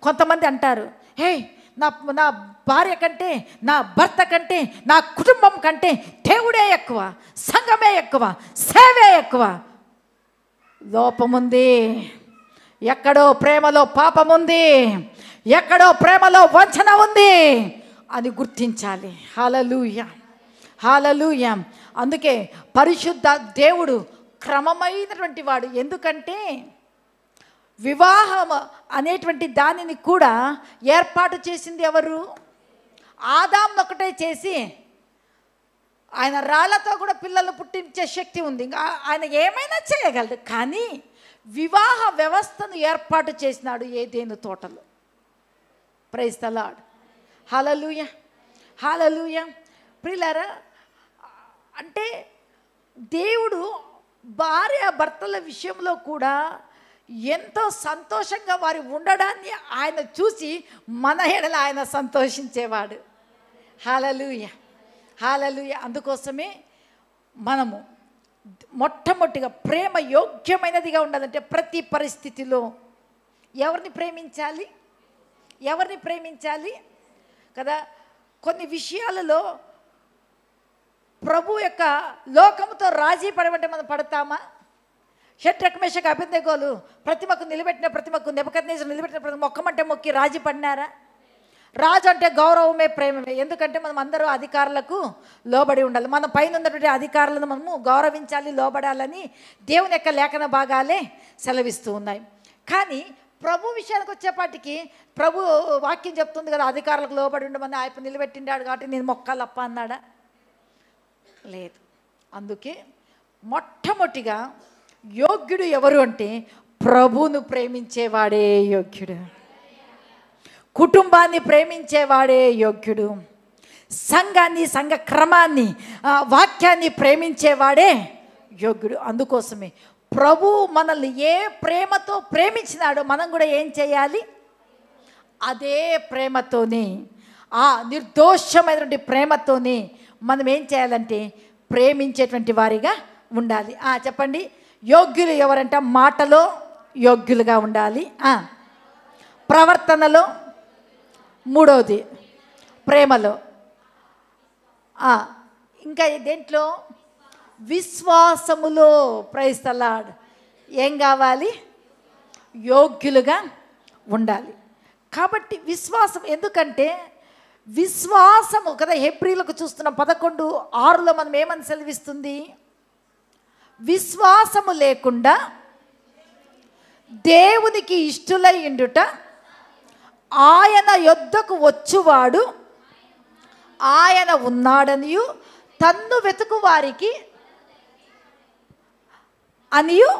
Speaker 1: కొంతమంది అంటారు, హే నా భార్య కంటే, నా భర్త కంటే, నా కుటుంబం కంటే దేవుడే ఎక్కువ, సంఘమే ఎక్కువ, సేవే ఎక్కువ. లోపముంది. ఎక్కడో ప్రేమలో పాపముంది, ఎక్కడో ప్రేమలో వంచన ఉంది అని గుర్తించాలి. హల్లెలూయా, హల్లెలూయా. అందుకే పరిశుద్ధ దేవుడు క్రమమైనటువంటి వాడు. ఎందుకంటే వివాహం అనేటువంటి దానిని కూడా ఏర్పాటు చేసింది ఎవరు? ఆదాంను ఒకటే చేసి ఆయన రాళ్లతో కూడా పిల్లలు పుట్టించే శక్తి ఉంది. ఆయన ఏమైనా చేయగలడు. కానీ వివాహ వ్యవస్థను ఏర్పాటు చేసినాడు ఏదెను తోటలో. Praise the Lord. Hallelujah, hallelujah. ప్రియులారా, అంటే దేవుడు భార్య భర్తల విషయంలో కూడా ఎంతో సంతోషంగా వారు ఉండడాన్ని ఆయన చూసి మన ఎడల ఆయన సంతోషించేవాడు. హల్లెలూయా, హల్లెలూయా. అందుకోసమే మనము మొట్టమొదటిగా ప్రేమ యోగ్యమైనదిగా ఉండాలంటే ప్రతి పరిస్థితిలో ఎవరిని ప్రేమించాలి? ఎవరిని ప్రేమించాలి కదా. కొన్ని విషయాలలో ప్రభు యొక్క లోకముతో రాజీ పడమంటే మనం పడతామా? షడ్రక్ మేషక్ అబేద్నెగోలు ప్రతిమకు నిలబెట్టిన ప్రతిమకు నెబుకద్నెజరు నిలబెట్టిన ప్రతిమ మొక్కమంటే మొక్కి రాజీ పడినారా? రాజు అంటే గౌరవమే, ప్రేమమే. ఎందుకంటే మనం అందరూ అధికారులకు లోబడి ఉండాలి. మన పైన ఉన్నటువంటి అధికారులను మనము గౌరవించాలి, లోబడాలని దేవుని యొక్క లేఖన భాగాలే సెలవిస్తూ ఉన్నాయి. కానీ ప్రభు విషయానికి వచ్చేపాటికి ప్రభు వాక్యం చెప్తుంది కదా, అధికారులకు లోబడి ఉండమని. ఆయన నిలబెట్టిండాడు కాబట్టి నేను మొక్కాలప్ప అన్నాడా? లేదు. అందుకే మొట్టమొదటిగా యోగ్యుడు ఎవరు అంటే ప్రభువును ప్రేమించేవాడే యోగ్యుడు, కుటుంబాన్ని ప్రేమించేవాడే యోగ్యుడు, సంఘాన్ని, సంఘ క్రమాన్ని, వాక్యాన్ని ప్రేమించేవాడే యోగ్యుడు. అందుకోసమే ప్రభు మనల్ని ఏ ప్రేమతో ప్రేమించినాడో మనం కూడా ఏం చేయాలి? అదే ప్రేమతోనే, ఆ నిర్దోషమైనటువంటి ప్రేమతోనే మనం ఏం చేయాలంటే ప్రేమించేటువంటి వారిగా ఉండాలి. చెప్పండి, యోగ్యులు ఎవరంట? మాటలో యోగ్యులుగా ఉండాలి, ప్రవర్తనలో, మూడవది ప్రేమలో, ఇంకా దేంట్లో? విశ్వాసములో. Praise the Lord. ఏం కావాలి? యోగ్యులుగా ఉండాలి. కాబట్టి విశ్వాసం, ఎందుకంటే విశ్వాసము కదా. హెబ్రీలకు చూస్తున్న 11:6లో మనం ఏమని సెలవిస్తుంది? విశ్వాసము లేకుండా దేవునికి ఇష్టులై ఉండుట, ఆయన యొద్దకు వచ్చువాడు ఆయన ఉన్నాడనియు తన్ను వెతుకు వారికి అనియు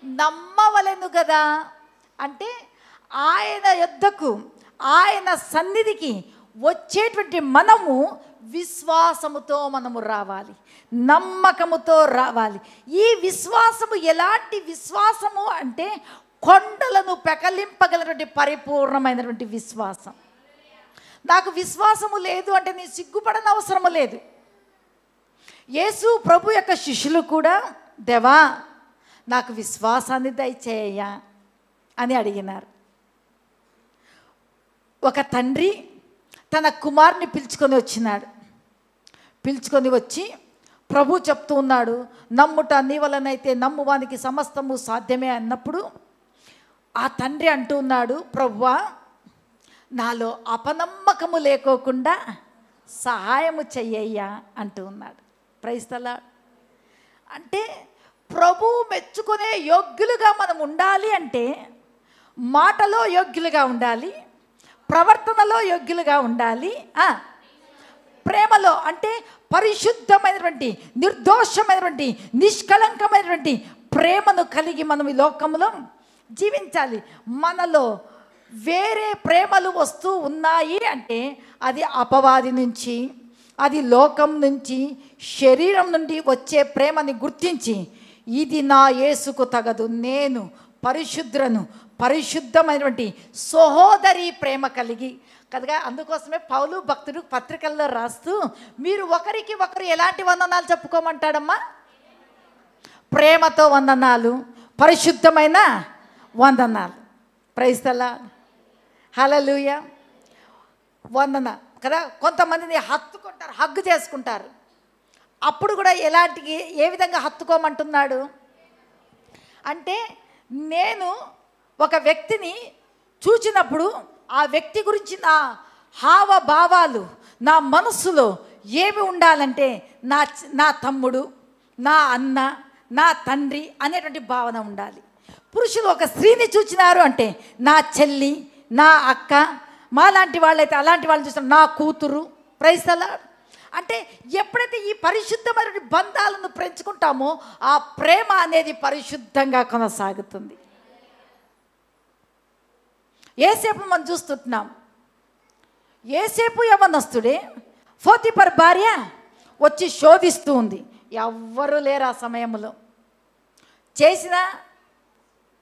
Speaker 1: నమ్మవలెను కదా. అంటే ఆయన యొద్దకు, ఆయన సన్నిధికి వచ్చేటువంటి మనము విశ్వాసముతో మనము రావాలి, నమ్మకముతో రావాలి. ఈ విశ్వాసము ఎలాంటి విశ్వాసము అంటే కొండలను పెకలింపగలటువంటి పరిపూర్ణమైనటువంటి విశ్వాసం. నాకు విశ్వాసము లేదు అంటే నేను సిగ్గుపడని అవసరము లేదు. యేసు ప్రభు యొక్క శిష్యులు కూడా, దేవా నాకు విశ్వాసాన్ని దయచేయ అని అడిగినారు. ఒక తండ్రి తన కుమారుని పిలుచుకొని వచ్చినాడు. పిలుచుకొని వచ్చి ప్రభు చెప్తూ ఉన్నాడు, నమ్ముట నీ వలనైతే నమ్మువానికి సమస్తము సాధ్యమే అన్నప్పుడు ఆ తండ్రి అంటూ ఉన్నాడు, ప్రభువా నాలో అపనమ్మకము లేకోకుండా సహాయము చెయ్యయ్యా అంటూ ఉన్నాడు. Praise the Lord. అంటే ప్రభు మెచ్చుకునే యోగ్యులుగా మనం ఉండాలి అంటే మాటలో యోగ్యులుగా ఉండాలి, ప్రవర్తనలో యోగ్యులుగా ఉండాలి, ప్రేమలో అంటే పరిశుద్ధమైనటువంటి, నిర్దోషమైనటువంటి, నిష్కళంకమైనటువంటి ప్రేమను కలిగి మనం ఈ లోకంలో జీవించాలి. మనలో వేరే ప్రేమలు వస్తూ ఉన్నాయి అంటే అది అపవాది నుంచి, అది లోకం నుంచి, శరీరం నుండి వచ్చే ప్రేమని గుర్తించి ఇది నా యేసుకు తగదు, నేను పరిశుద్ధులను, పరిశుద్ధమైనటువంటి సహోదరి ప్రేమ కలిగి కదగా. అందుకోసమే పౌలు భక్తుడు పత్రికల్లో రాస్తూ మీరు ఒకరికి ఒకరు ఎలాంటి వందనాలు చెప్పుకోమంటాడమ్మా? ప్రేమతో వందనాలు, పరిశుద్ధమైన వందనాలు. Praise the Lord. హల్లెలూయా. వందన కదా. కొంతమందిని హత్తుకుంటారు, హగ్గు చేసుకుంటారు. అప్పుడు కూడా ఏ విధంగా హత్తుకోమంటున్నాడు అంటే, నేను ఒక వ్యక్తిని చూచినప్పుడు ఆ వ్యక్తి గురించి నా హావభావాలు, నా మనస్సులో ఏమి ఉండాలంటే నా తమ్ముడు, నా అన్న, నా తండ్రి అనేటువంటి భావన ఉండాలి. పురుషులు ఒక స్త్రీని చూచినారు అంటే నా చెల్లి, నా అక్క, మా లాంటి వాళ్ళైతే అలాంటి వాళ్ళని చూసిన నా కూతురు. Praise the Lord. అంటే ఎప్పుడైతే ఈ పరిశుద్ధమైన బంధాలను పెంచుకుంటామో ఆ ప్రేమ అనేది పరిశుద్ధంగా కొనసాగుతుంది. ఏసేపు మనం చూస్తుంటున్నాం. ఏసేపు యవ్వనస్తుడే, పోతీఫర్ భార్య వచ్చి శోధిస్తూ ఉంది. ఎవ్వరూ లేరు ఆ సమయంలో. చేసిన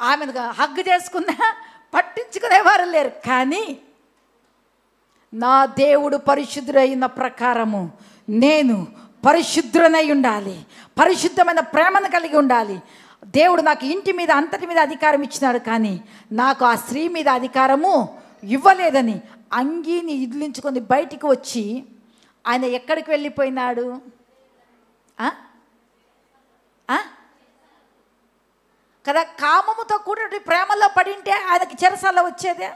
Speaker 1: ఆమెను హగ్గు చేసుకున్నా పట్టించుకునేవారు లేరు. కానీ నా దేవుడు పరిశుద్ధుడైన ప్రకారము నేను పరిశుద్ధుడనై ఉండాలి, పరిశుద్ధమైన ప్రేమను కలిగి ఉండాలి. దేవుడు నాకు ఇంటి మీద అంతటి మీద అధికారం ఇచ్చినాడు, కానీ నాకు ఆ స్త్రీ మీద అధికారము ఇవ్వలేదని అంగీని ఇదిలించుకొని బయటికి వచ్చి ఆయన ఎక్కడికి వెళ్ళిపోయినాడు? కదా. కామముతో కూడిన ప్రేమలో పడింటే ఆయనకి చెరసాల వచ్చేదే,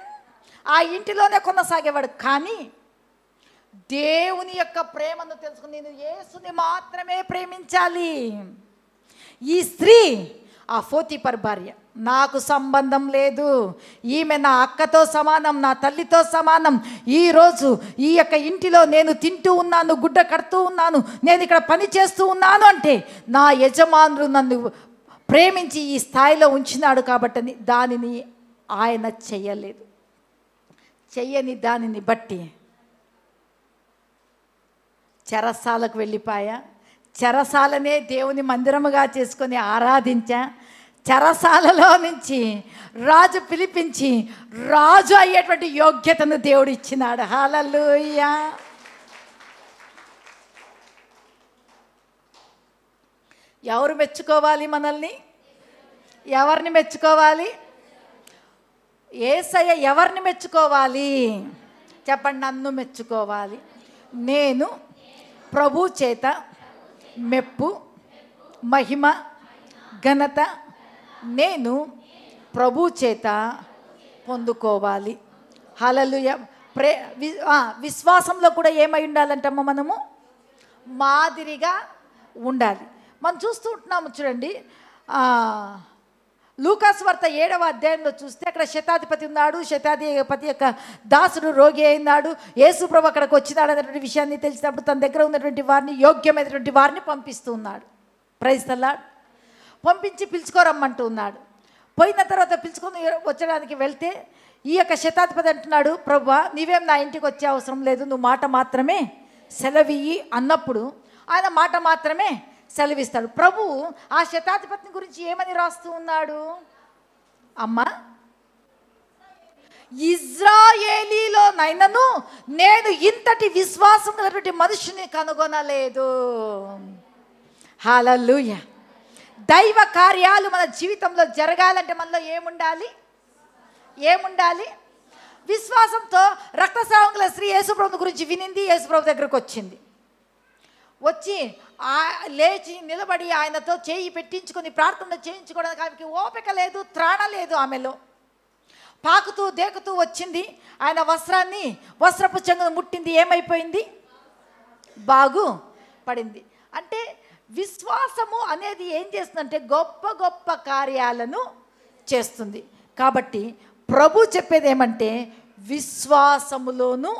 Speaker 1: ఆ ఇంటిలోనే కొనసాగేవాడు. కానీ దేవుని యొక్క ప్రేమను తెలుసుకుని నేను యేసుని మాత్రమే ప్రేమించాలి. ఈ స్త్రీ ఆ పోతీఫరు భార్య, నాకు సంబంధం లేదు, ఈమె నా అక్కతో సమానం, నా తల్లితో సమానం. ఈరోజు ఈ యొక్క ఇంటిలో నేను తింటూ ఉన్నాను, గుడ్డ కడుతూ ఉన్నాను, నేను ఇక్కడ పని చేస్తూ ఉన్నాను అంటే నా యజమానుడు నన్ను ప్రేమించి ఈ స్థాయిలో ఉంచినాడు కాబట్టి దానిని ఆయన చెయ్యలేదు. చెయ్యని దానిని బట్టి చెరసాలకు వెళ్ళిపోయా. చెరసాలనే దేవుని మందిరముగా చేసుకొని ఆరాధించా. చెరసాలలో నుంచి రాజు పిలిపించి రాజు అయ్యేటువంటి యోగ్యతను దేవుడు ఇచ్చినాడు. హల్లెలూయా. ఎవరు మెచ్చుకోవాలి మనల్ని? ఎవరిని మెచ్చుకోవాలి? యేసయ్య ఎవరిని మెచ్చుకోవాలి చెప్పండి? నన్ను మెచ్చుకోవాలి. నేను ప్రభు చేత మెప్పు, మహిమ, ఘనత నేను ప్రభు చేత పొందుకోవాలి. హల్లెలూయా. విశ్వాసంలో కూడా ఏమై ఉండాలంటమ్మా? మనము మాదిరిగా ఉండాలి. మనం చూస్తూ ఉంటున్నాము చూడండి, లూకాసు వార్త 7వ అధ్యాయంలో చూస్తే అక్కడ శతాధిపతి ఉన్నాడు. శతాధిపతి యొక్క దాసుడు రోగి అయినాడు. యేసు ప్రభు అక్కడికి వచ్చినాడు అనేటువంటి విషయాన్ని తెలిసినప్పుడు తన దగ్గర ఉన్నటువంటి వారిని, యోగ్యమైనటువంటి వారిని పంపిస్తూ ఉన్నాడు. Praise the Lord. పంపించి పిలుచుకోరమ్మంటూ ఉన్నాడు. పోయిన తర్వాత పిలుచుకొని వచ్చడానికి వెళ్తే ఈ యొక్క శతాధిపతి అంటున్నాడు, ప్రభువా నీవేం నా ఇంటికి వచ్చే అవసరం లేదు, నువ్వు మాట మాత్రమే సెలవియ్యి అన్నప్పుడు ఆయన మాట మాత్రమే సెలవిస్తాడు. ప్రభు ఆ శతాధిపతిని గురించి ఏమని రాస్తూ ఉన్నాడు? అమ్మా, ఇజ్రాయేలీలో నైనను నేను ఇంతటి విశ్వాసం కలిగినటువంటి మనుషుని కనుగొనలేదు. హల్లెలూయా. దైవ కార్యాలు మన జీవితంలో జరగాలంటే మనలో ఏముండాలి? ఏముండాలి? విశ్వాసంతో రక్తస్రావం గల స్త్రీ యేసుప్రభు గురించి వినింది, యేసుప్రభు దగ్గరకు వచ్చింది. వచ్చి లేచి నిలబడి ఆయనతో చేయి పెట్టించుకొని ప్రార్థన చేయించుకోవడానికి ఆమెకి ఓపిక లేదు, త్రాణ లేదు. ఆమెలో పాకుతూ దేకుతూ వచ్చింది. ఆయన వస్త్రపు చెంగును ముట్టింది. ఏమైపోయింది? బాగు పడింది. అంటే విశ్వాసము అనేది ఏం చేస్తుందంటే గొప్ప గొప్ప కార్యాలను చేస్తుంది. కాబట్టి ప్రభు చెప్పేది ఏమంటే విశ్వాసములోను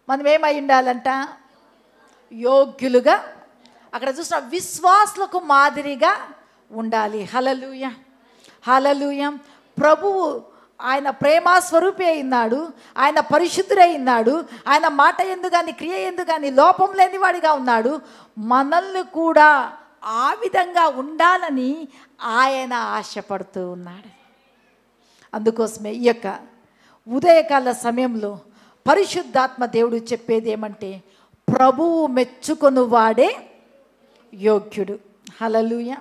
Speaker 1: మనం ఏమై ఉండాలంట? యోగ్యులుగా. అక్కడ చూసిన విశ్వాసులకు మాదిరిగా ఉండాలి. హల్లెలూయా. హల్లెలూయా. ప్రభువు ఆయన ప్రేమ స్వరూపి అయినాడు, ఆయన పరిశుద్ధుడై ఉన్నాడు, ఆయన మాట ఎందు కానీ క్రియ ఎందు కానీ లోపం లేని వాడిగా ఉన్నాడు. మనల్ని కూడా ఆ విధంగా ఉండాలని ఆయన ఆశపడుతూ ఉన్నాడు. అందుకోసమే ఈ యొక్క ఉదయకాల సమయంలో పరిశుద్ధాత్మ దేవుడు చెప్పేది ఏమంటే ప్రభువు మెచ్చుకొను వాడే యోగ్యుడు. హల్లెలూయా.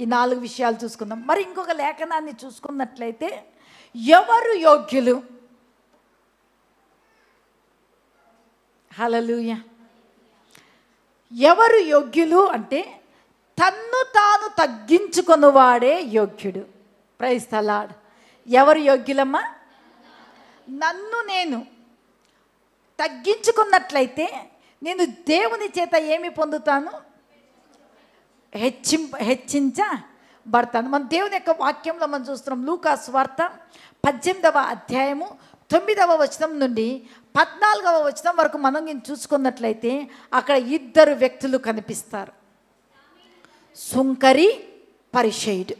Speaker 1: ఈ 4 విషయాలు చూసుకుందాం. మరి ఇంకొక లేఖనాన్ని చూసుకున్నట్లయితే ఎవరు యోగ్యులు? హల్లెలూయా. ఎవరు యోగ్యులు అంటే తన్ను తాను తగ్గించుకొనువాడే యోగ్యుడు. Praise the Lord. ఎవరు యోగ్యులమ్మా? నన్ను నేను తగ్గించుకున్నట్లయితే నేను దేవుని చేత ఏమి పొందుతాను? హెచ్చించబడతాను. మన దేవుని యొక్క వాక్యంలో మనం చూస్తున్నాం. లూకాసు వార్త 18వ అధ్యాయము 9వ వచనం నుండి 14వ వచనం వరకు మనం చూసుకున్నట్లయితే అక్కడ 2 వ్యక్తులు కనిపిస్తారు. సుంకరి, పరిసయ్యుడు.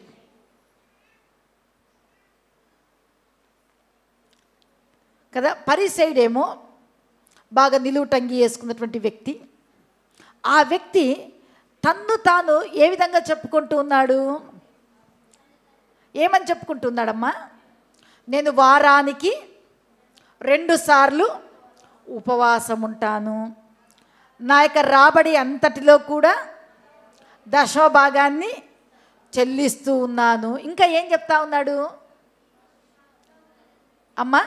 Speaker 1: కదా. పరిసయ్యుడేమో బాగా నిలువుటంగి వేసుకున్నటువంటి వ్యక్తి. ఆ వ్యక్తి తన్ను తాను ఏ విధంగా చెప్పుకుంటూ ఉన్నాడు? ఏమని చెప్పుకుంటున్నాడమ్మా? నేను వారానికి 2 సార్లు ఉపవాసం ఉంటాను, నా యొక్క రాబడి అంతటిలో కూడా 10వ భాగాన్ని చెల్లిస్తూ ఉన్నాను. ఇంకా ఏం చెప్తా ఉన్నాడు అమ్మా?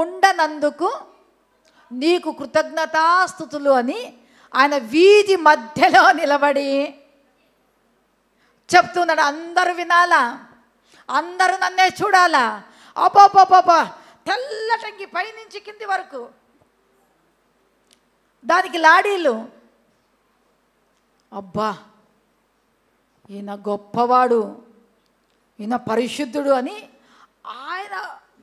Speaker 1: ఉండనందుకు నీకు కృతజ్ఞతాస్తుతులు అని ఆయన వీధి మధ్యలో నిలబడి చెప్తున్నాడు, అందరూ వినాలా, అందరూ నన్నే చూడాలా. అబ్బా తెల్లటంగి పైనుంచి కింది వరకు, దానికి లాడీలు. అబ్బా ఈయన గొప్పవాడు, ఈయన పరిశుద్ధుడు అని ఆయన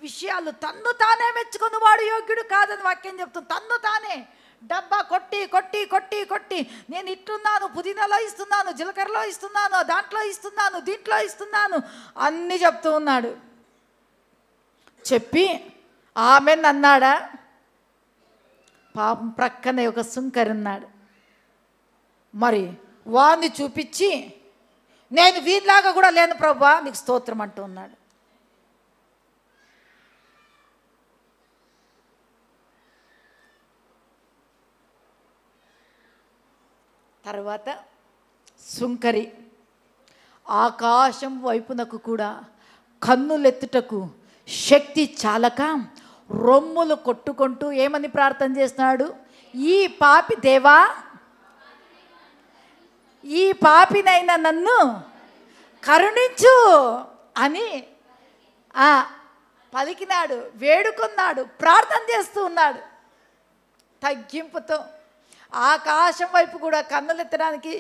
Speaker 1: విషయాలు తన్ను తానే మెచ్చుకున్నవాడు యోగ్యుడు కాదని వాక్యం చెప్తుంది. తన్ను తానే డబ్బా కొట్టి కొట్టి కొట్టి కొట్టి నేను ఇట్టున్నాను, పుదీనాలో ఇస్తున్నాను, జీలకర్రలో ఇస్తున్నాను, దాంట్లో ఇస్తున్నాను, దీంట్లో ఇస్తున్నాను అన్నీ చెప్తూ ఉన్నాడు. చెప్పి ఆమెను అన్నాడా? పాపం ప్రక్కనే ఒక సుంకరి ఉన్నాడు. మరి వాడిని చూపించి నేను వీళ్ళలాగా కూడా లేను ప్రభువా, నీకు స్తోత్రం అంటూ ఉన్నాడు. తర్వాత సుంకరి ఆకాశం వైపునకు కూడా కన్నులెత్తుటకు శక్తి చాలక రొమ్ములు కొట్టుకుంటూ ఏమని ప్రార్థన చేస్తున్నాడు? ఈ పాపి దేవా, ఈ పాపినైనా నన్ను కరుణించు అని పలికినాడు, వేడుకున్నాడు, ప్రార్థన చేస్తూ ఉన్నాడు తగ్గింపుతో. ఆకాశం వైపు కూడా కన్నులెత్తడానికి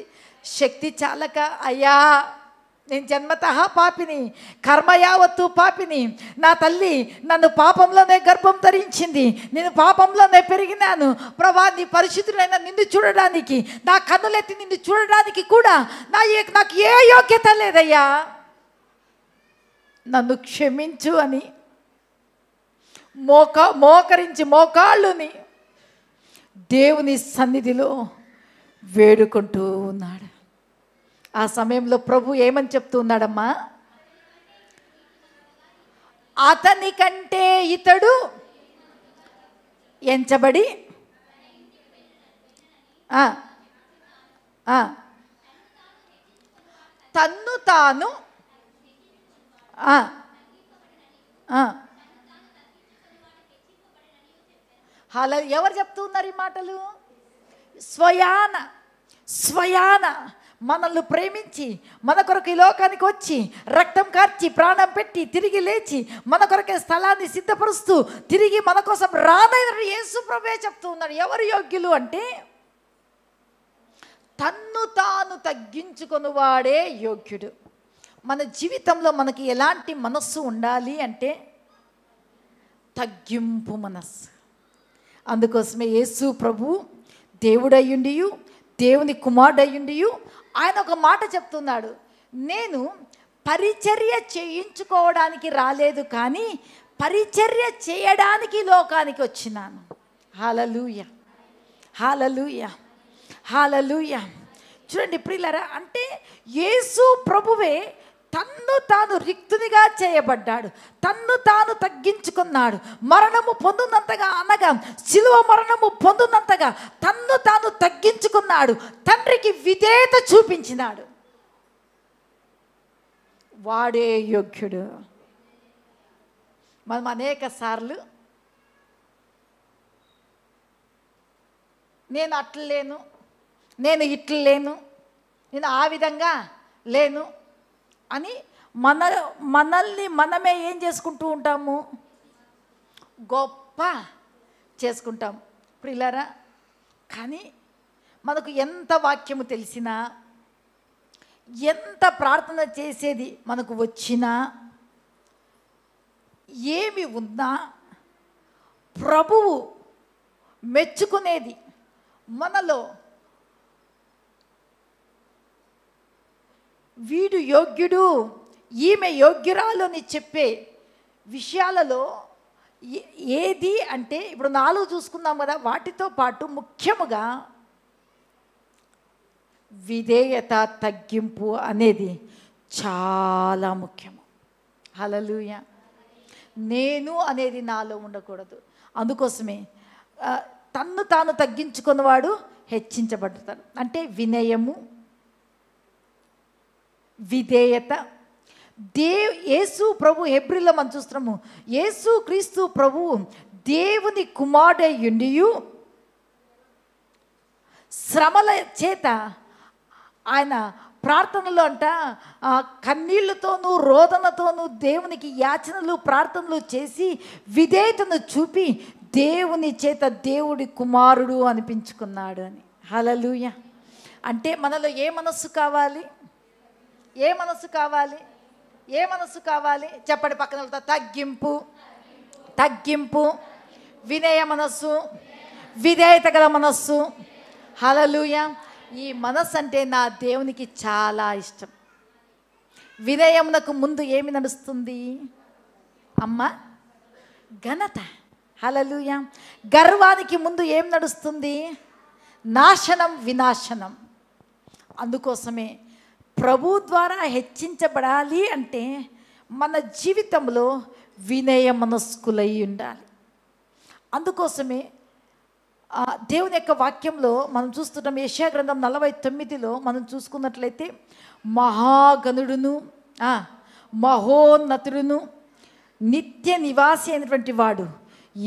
Speaker 1: శక్తి చాలక, అయ్యా నేను జన్మతః పాపిని, కర్మ యావత్తు పాపిని, నా తల్లి నన్ను పాపంలోనే గర్భం ధరించింది, నేను పాపంలోనే పెరిగినాను ప్రభా, నీ పరిశుద్ధులైన నిన్ను చూడడానికి, నా కన్నులెత్తి నిన్ను చూడడానికి కూడా నాకు ఏ యోగ్యత లేదయ్యా, నన్ను క్షమించు అని మోకరించి మోకాళ్ళుని దేవుని సన్నిధిలో వేడుకుంటూ ఉన్నాడు. ఆ సమయంలో ప్రభు ఏమని చెప్తూ ఉన్నాడమ్మా? అతని కంటే ఇతడు ఎంచబడి తన్ను తాను అలా ఎవరు చెప్తూ ఉన్నారు ఈ మాటలు? స్వయాన మనల్ని ప్రేమించి మన కొరకు ఈ లోకానికి వచ్చి రక్తం కార్చి ప్రాణం పెట్టి తిరిగి లేచి మన కొరకే స్థలాన్ని సిద్ధపరుస్తూ తిరిగి మన కోసం రానైన యేసు ప్రభువే చెప్తూ ఉన్నాడు. ఎవరు యోగ్యులు అంటే తన్ను తాను తగ్గించుకొని వాడే యోగ్యుడు. మన జీవితంలో మనకి ఎలాంటి మనస్సు ఉండాలి అంటే తగ్గింపు మనస్సు. అందుకోసమే యేసు ప్రభు దేవుడయ్యుండి, దేవుని కుమారుడయ్యుండి ఆయన ఒక మాట చెప్తున్నాడు, నేను పరిచర్య చేయించుకోవడానికి రాలేదు కానీ పరిచర్య చేయడానికి లోకానికి వచ్చినాను. హల్లెలూయా, హల్లెలూయా, హల్లెలూయా. చూడండి ప్రియులారా, అంటే యేసు ప్రభువే తన్ను తాను రిక్తునిగా చేయబడ్డాడు, తన్ను తాను తగ్గించుకున్నాడు. మరణము పొందునంతగా, అనగా శిలువ మరణము పొందునంతగా తన్ను తాను తగ్గించుకున్నాడు, తండ్రికి విధేయత చూపించినాడు. వాడే యోగ్యుడు. మనం అనేక సార్లు నేను అట్లా లేను, నేను ఇట్లా లేను, నేను ఆ విధంగా లేను అని మనల్ని మనమే ఏం చేసుకుంటూ ఉంటాము? గొప్ప చేసుకుంటాం ప్రియులారా. కానీ మనకు ఎంత వాక్యము తెలిసినా, ఎంత ప్రార్థన చేసేది మనకు వచ్చినా, ఏమి ఉన్నా ప్రభువు మెచ్చుకునేది మనలో వీడు యోగ్యుడు, ఈమె యోగ్యురాలు అని చెప్పే విషయాలలో ఏది అంటే ఇప్పుడు 4 చూసుకుందాం కదా, వాటితో పాటు ముఖ్యముగా విధేయత, తగ్గింపు అనేది చాలా ముఖ్యము. హల్లెలూయా. నేను అనేది నాలో ఉండకూడదు. అందుకోసమే తన్ను తాను తగ్గించుకున్నవాడు హెచ్చించబడతాడు. అంటే వినయము, విధేయత. యేసు ప్రభు, హెబ్రీలో మనం చూస్తున్నాము, యేసు క్రీస్తు ప్రభువు దేవుని కుమారుడయ్యుండి శ్రమల చేత ఆయన ప్రార్థనలు అంట కన్నీళ్లతోనూ రోదనతోనూ దేవునికి యాచనలు ప్రార్థనలు చేసి విధేయతను చూపి దేవుని చేత దేవుడి కుమారుడు అనిపించుకున్నాడు అని. హల్లెలూయా. అంటే మనలో ఏ మనస్సు కావాలి? ఏ మనస్సు కావాలి? ఏ మనస్సు కావాలి? చెప్పండి పక్కన వాళ్ళతో. తగ్గింపు, తగ్గింపు, వినయ మనస్సు, విధేయత గల మనస్సు. హల్లెలూయా. ఈ మనస్సు అంటే నా దేవునికి చాలా ఇష్టం. వినయమునకు ముందు ఏమి నడుస్తుంది అమ్మ? ఘనత. హల్లెలూయా. గర్వానికి ముందు ఏం నడుస్తుంది? నాశనం, వినాశనం. అందుకోసమే ప్రభు ద్వారా హెచ్చించబడాలి అంటే మన జీవితంలో వినయ మనస్కులై ఉండాలి. అందుకోసమే దేవుని యొక్క వాక్యంలో మనం చూస్తున్నాం. యెషయా గ్రంథం 49లో మనం చూసుకున్నట్లయితే మహాగణుడును మహోన్నతుడును నిత్య నివాసి అయినటువంటి వాడు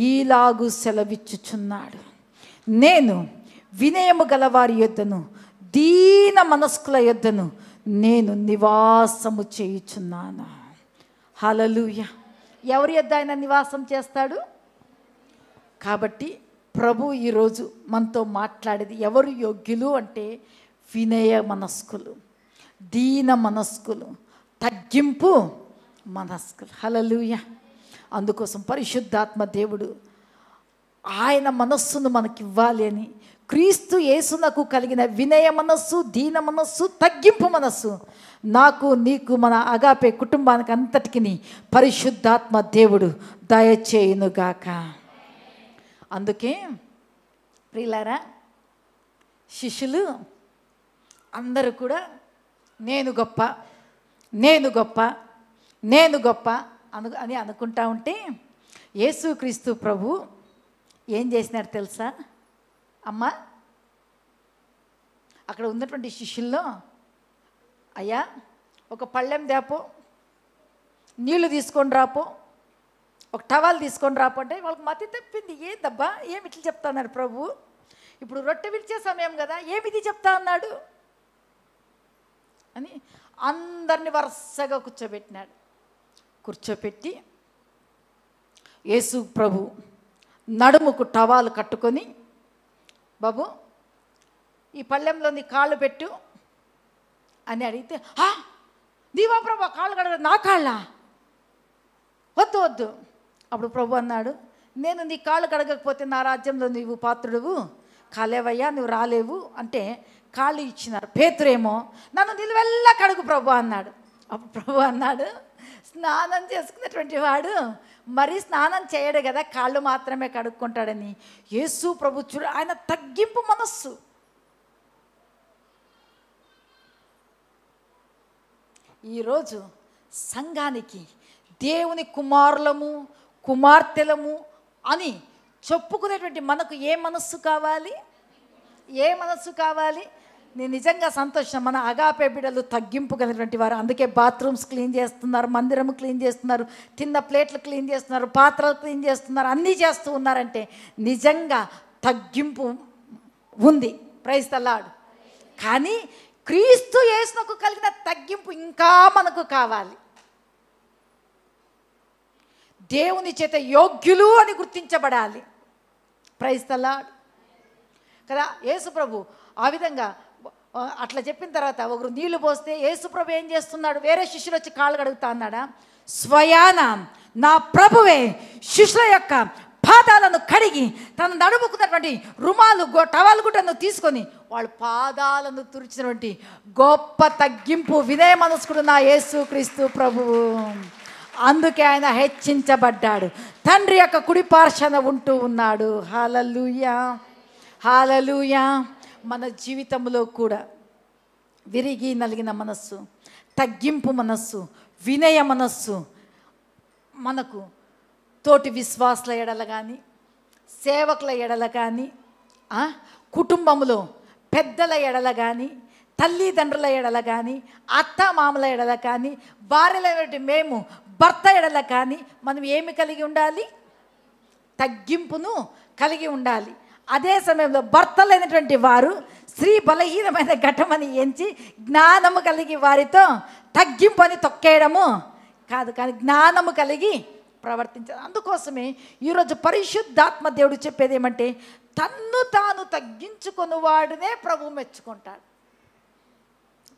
Speaker 1: ఈలాగు సెలవిచ్చుచున్నాడు, నేను వినయము గలవారి యొద్దను దీన మనస్కుల యొద్దను నేను నివాసము చేయుచున్నాను. హల్లెలూయా. ఎవరి యొద్ద ఆయన నివాసం చేస్తాడు? కాబట్టి ప్రభు ఈరోజు మనతో మాట్లాడేది ఎవరు యోగ్యులు అంటే వినయ మనస్కులు, దీన మనస్కులు, తగ్గింపు మనస్కులు. హల్లెలూయా. అందుకోసం పరిశుద్ధాత్మ దేవుడు ఆయన మనస్సును మనకివ్వాలి అని క్రీస్తు యేసునకు కలిగిన వినయ మనస్సు, దీన మనస్సు, తగ్గింపు మనస్సు నాకు నీకు మన అగాపే కుటుంబానికి అంతటికి పరిశుద్ధాత్మ దేవుడు దయచేయునుగాక. అందుకే ప్రియులారా, శిష్యులు అందరూ కూడా నేను గొప్ప, నేను గొప్ప, నేను గొప్ప అని అనుకుంటా ఉంటే యేసుక్రీస్తు ప్రభు ఏం చేసినారు తెలుసా అమ్మ? అక్కడ ఉన్నటువంటి శిష్యుల్లో, అయ్యా ఒక పళ్ళెం దాపో, నీళ్లు తీసుకొని రాపో, ఒక టవాల్ తీసుకొని రాపో అంటే వాళ్ళకి మతి తప్పింది. ఏందబ్బా ఏమి ఇట్లా చెప్తా అన్నాడు ప్రభు? ఇప్పుడు రొట్టె విరిచే సమయం కదా, ఏమిది చెప్తా అన్నాడు అని అందరిని వరుసగా కూర్చోబెట్టినాడు. కూర్చోపెట్టి యేసు ప్రభు నడుముకు టవాలు కట్టుకొని, బాబు ఈ పళ్ళెంలో నీ కాళ్ళు పెట్టు అని అడిగితే, దీవా ప్రభు కాళ్ళు కడగ, నా కాళ్ళ? వద్దు వద్దు. అప్పుడు ప్రభు అన్నాడు, నేను నీ కాళ్ళు కడగకపోతే నా రాజ్యంలో నువ్వు పాత్రుడువు కాలేవయ్యా, నువ్వు రాలేవు అంటే కాళ్ళు ఇచ్చినారు. పేతురేమో నన్ను నిలువెల్లా కడుగు ప్రభు అన్నాడు. అప్పుడు ప్రభు అన్నాడు, స్నానం చేసుకున్నటువంటి వాడు మరీ స్నానం చేయడు కదా, కాళ్ళు మాత్రమే కడుక్కుంటాడని. యేసు ప్రభు చూడు, ఆయన తగ్గింపు మనస్సు. ఈరోజు సంఘానికి దేవుని కుమారులము, కుమార్తెలము అని చెప్పుకునేటువంటి మనకు ఏ మనస్సు కావాలి? ఏ మనస్సు కావాలి? నేను నిజంగా సంతోషం. మన అగాపే బిడ్డలు తగ్గింపు కలిగినటువంటి వారు. అందుకే బాత్రూమ్స్ క్లీన్ చేస్తున్నారు, మందిరము క్లీన్ చేస్తున్నారు, తిన్న ప్లేట్లు క్లీన్ చేస్తున్నారు, పాత్రలు క్లీన్ చేస్తున్నారు, అన్నీ చేస్తూ ఉన్నారంటే నిజంగా తగ్గింపు ఉంది. Praise the Lord. కానీ క్రీస్తు యేసునకు కలిగిన తగ్గింపు ఇంకా మనకు కావాలి. దేవుని చేత యోగ్యులు అని గుర్తించబడాలి. ప్రైజ్ ది లార్డ్ కదా. యేసు ప్రభు ఆ విధంగా అట్లా చెప్పిన తర్వాత ఒకరు నీళ్లు పోస్తే యేసు ప్రభు ఏం చేస్తున్నాడు? వేరే శిష్యులు వచ్చి కాళ్ళు కడుగుతా అన్నాడా? స్వయాన నా ప్రభువే శిష్యుల యొక్క పాదాలను కడిగి తన నడుముకున్నటువంటి రుమాలు టవల్ గుడ్డను తీసుకొని వాళ్ళ పాదాలను తుడిచినటువంటి గొప్ప తగ్గింపు వినయ మనస్కుడు నా యేసుక్రీస్తు ప్రభువు. అందుకే ఆయన హెచ్చించబడ్డాడు, తండ్రి యొక్క కుడి పార్శ్వన ఉంటూ ఉన్నాడు. హల్లెలూయా, హల్లెలూయా. మన జీవితంలో కూడా విరిగి నలిగిన మనస్సు, తగ్గింపు మనస్సు, వినయ మనస్సు మనకు తోటి విశ్వాసుల ఎడల కానీ, సేవకుల ఎడల కానీ, కుటుంబంలో పెద్దల ఎడల కానీ, తల్లిదండ్రుల ఎడల కానీ, అత్త మామల ఎడల కానీ, భార్యలైనటువంటి మేము భర్త ఎడల కానీ మనం ఏమి కలిగి ఉండాలి? తగ్గింపును కలిగి ఉండాలి. అదే సమయంలో భర్తలైనటువంటి వారు స్త్రీ బలహీనమైన ఘటమని ఎంచి జ్ఞానము కలిగి వారితో తగ్గింపని తొక్కేయడము కాదు, కానీ జ్ఞానము కలిగి ప్రవర్తించాలి. అందుకోసమే ఈరోజు పరిశుద్ధాత్మ దేవుడు చెప్పేది ఏమంటే, తన్ను తాను తగ్గించుకొని వాడినే ప్రభు మెచ్చుకుంటాడు.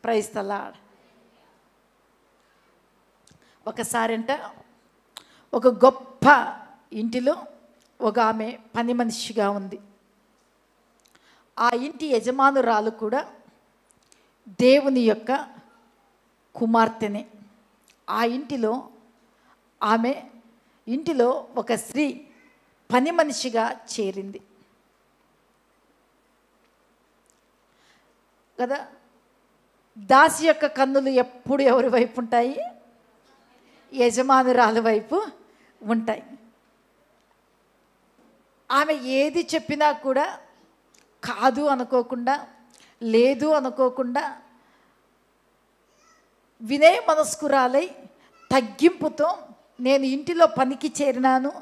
Speaker 1: Praise the Lord. ఒకసారంట ఒక గొప్ప ఇంటిలో ఒక ఆమె పని మనిషిగా ఉంది. ఆ ఇంటి యజమానురాలు కూడా దేవుని యొక్క కుమార్తెనే. ఆ ఇంటిలో ఒక స్త్రీ పని మనిషిగా చేరింది కదా. దాసి యొక్క కన్నులు ఎప్పుడు ఎవరి వైపు ఉంటాయి? యజమానురాలు వైపు ఉంటాయి. ఆమె ఏది చెప్పినా కూడా కాదు అనుకోకుండా, లేదు అనుకోకుండా, వినయ మనస్కురాలై తగ్గింపుతో నేను ఇంటిలో పనికి చేరినాను,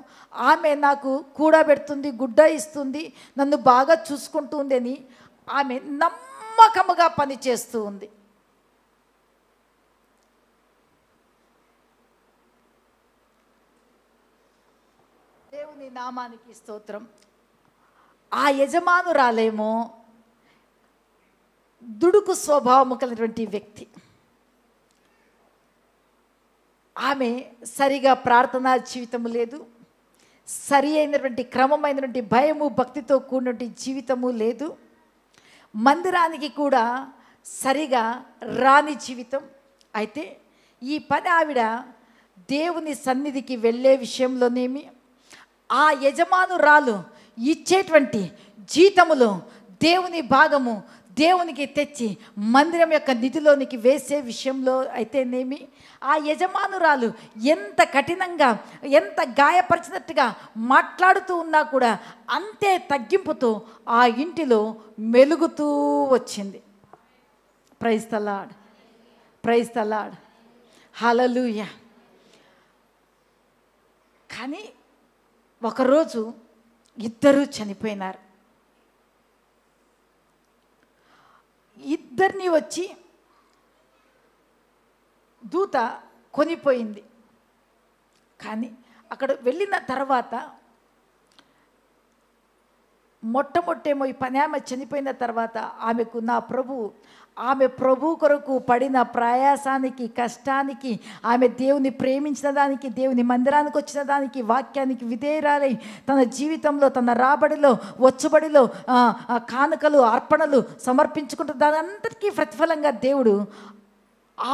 Speaker 1: ఆమె నాకు కూడబెడుతుంది, గుడ్డ ఇస్తుంది, నన్ను బాగా చూసుకుంటుంది అని ఆమె నమ్మకముగా పనిచేస్తూ ఉంది. దేవుని నామానికి స్తోత్రం. ఆ యజమానురాలేమో దుడుకు స్వభావము కలిగినటువంటి వ్యక్తి. ఆమె సరిగా ప్రార్థనా జీవితము లేదు, సరి అయినటువంటి క్రమమైనటువంటి భయము భక్తితో కూడినటువంటి జీవితము లేదు, మందిరానికి కూడా సరిగా రాని జీవితం. అయితే ఈ పని ఆవిడ దేవుని సన్నిధికి వెళ్ళే విషయంలోనేమి, ఆ యజమానురాలు ఇచ్చేటువంటి జీతములో దేవుని భాగము దేవునికి తెచ్చి మందిరం యొక్క నిధిలోనికి వేసే విషయంలో అయితేనేమి, ఆ యజమానురాలు ఎంత కఠినంగా, ఎంత గాయపరిచినట్టుగా మాట్లాడుతూ ఉన్నా కూడా అంతే తగ్గింపుతో ఆ ఇంటిలో మెలుగుతూ వచ్చింది. Praise the Lord, praise the Lord, hallelujah. కానీ ఒకరోజు ఇద్దరూ చనిపోయినారు. ఇద్దరిని వచ్చి దూత కొనిపోయింది. కానీ అక్కడ వెళ్ళిన తర్వాత మొట్టమొట్టేమో ఈ పని ఆమె చనిపోయిన తర్వాత ఆమెకు ఆమె ప్రభు కొరకు పడిన ప్రయాసానికి, కష్టానికి, ఆమె దేవుని ప్రేమించిన దానికి, దేవుని మందిరానికి వచ్చిన దానికి, వాక్యానికి విధేయురాలై తన జీవితంలో, తన రాబడిలో, వచ్చుబడిలో కానుకలు, అర్పణలు సమర్పించుకుంటున్న దానంతటికీ ప్రతిఫలంగా దేవుడు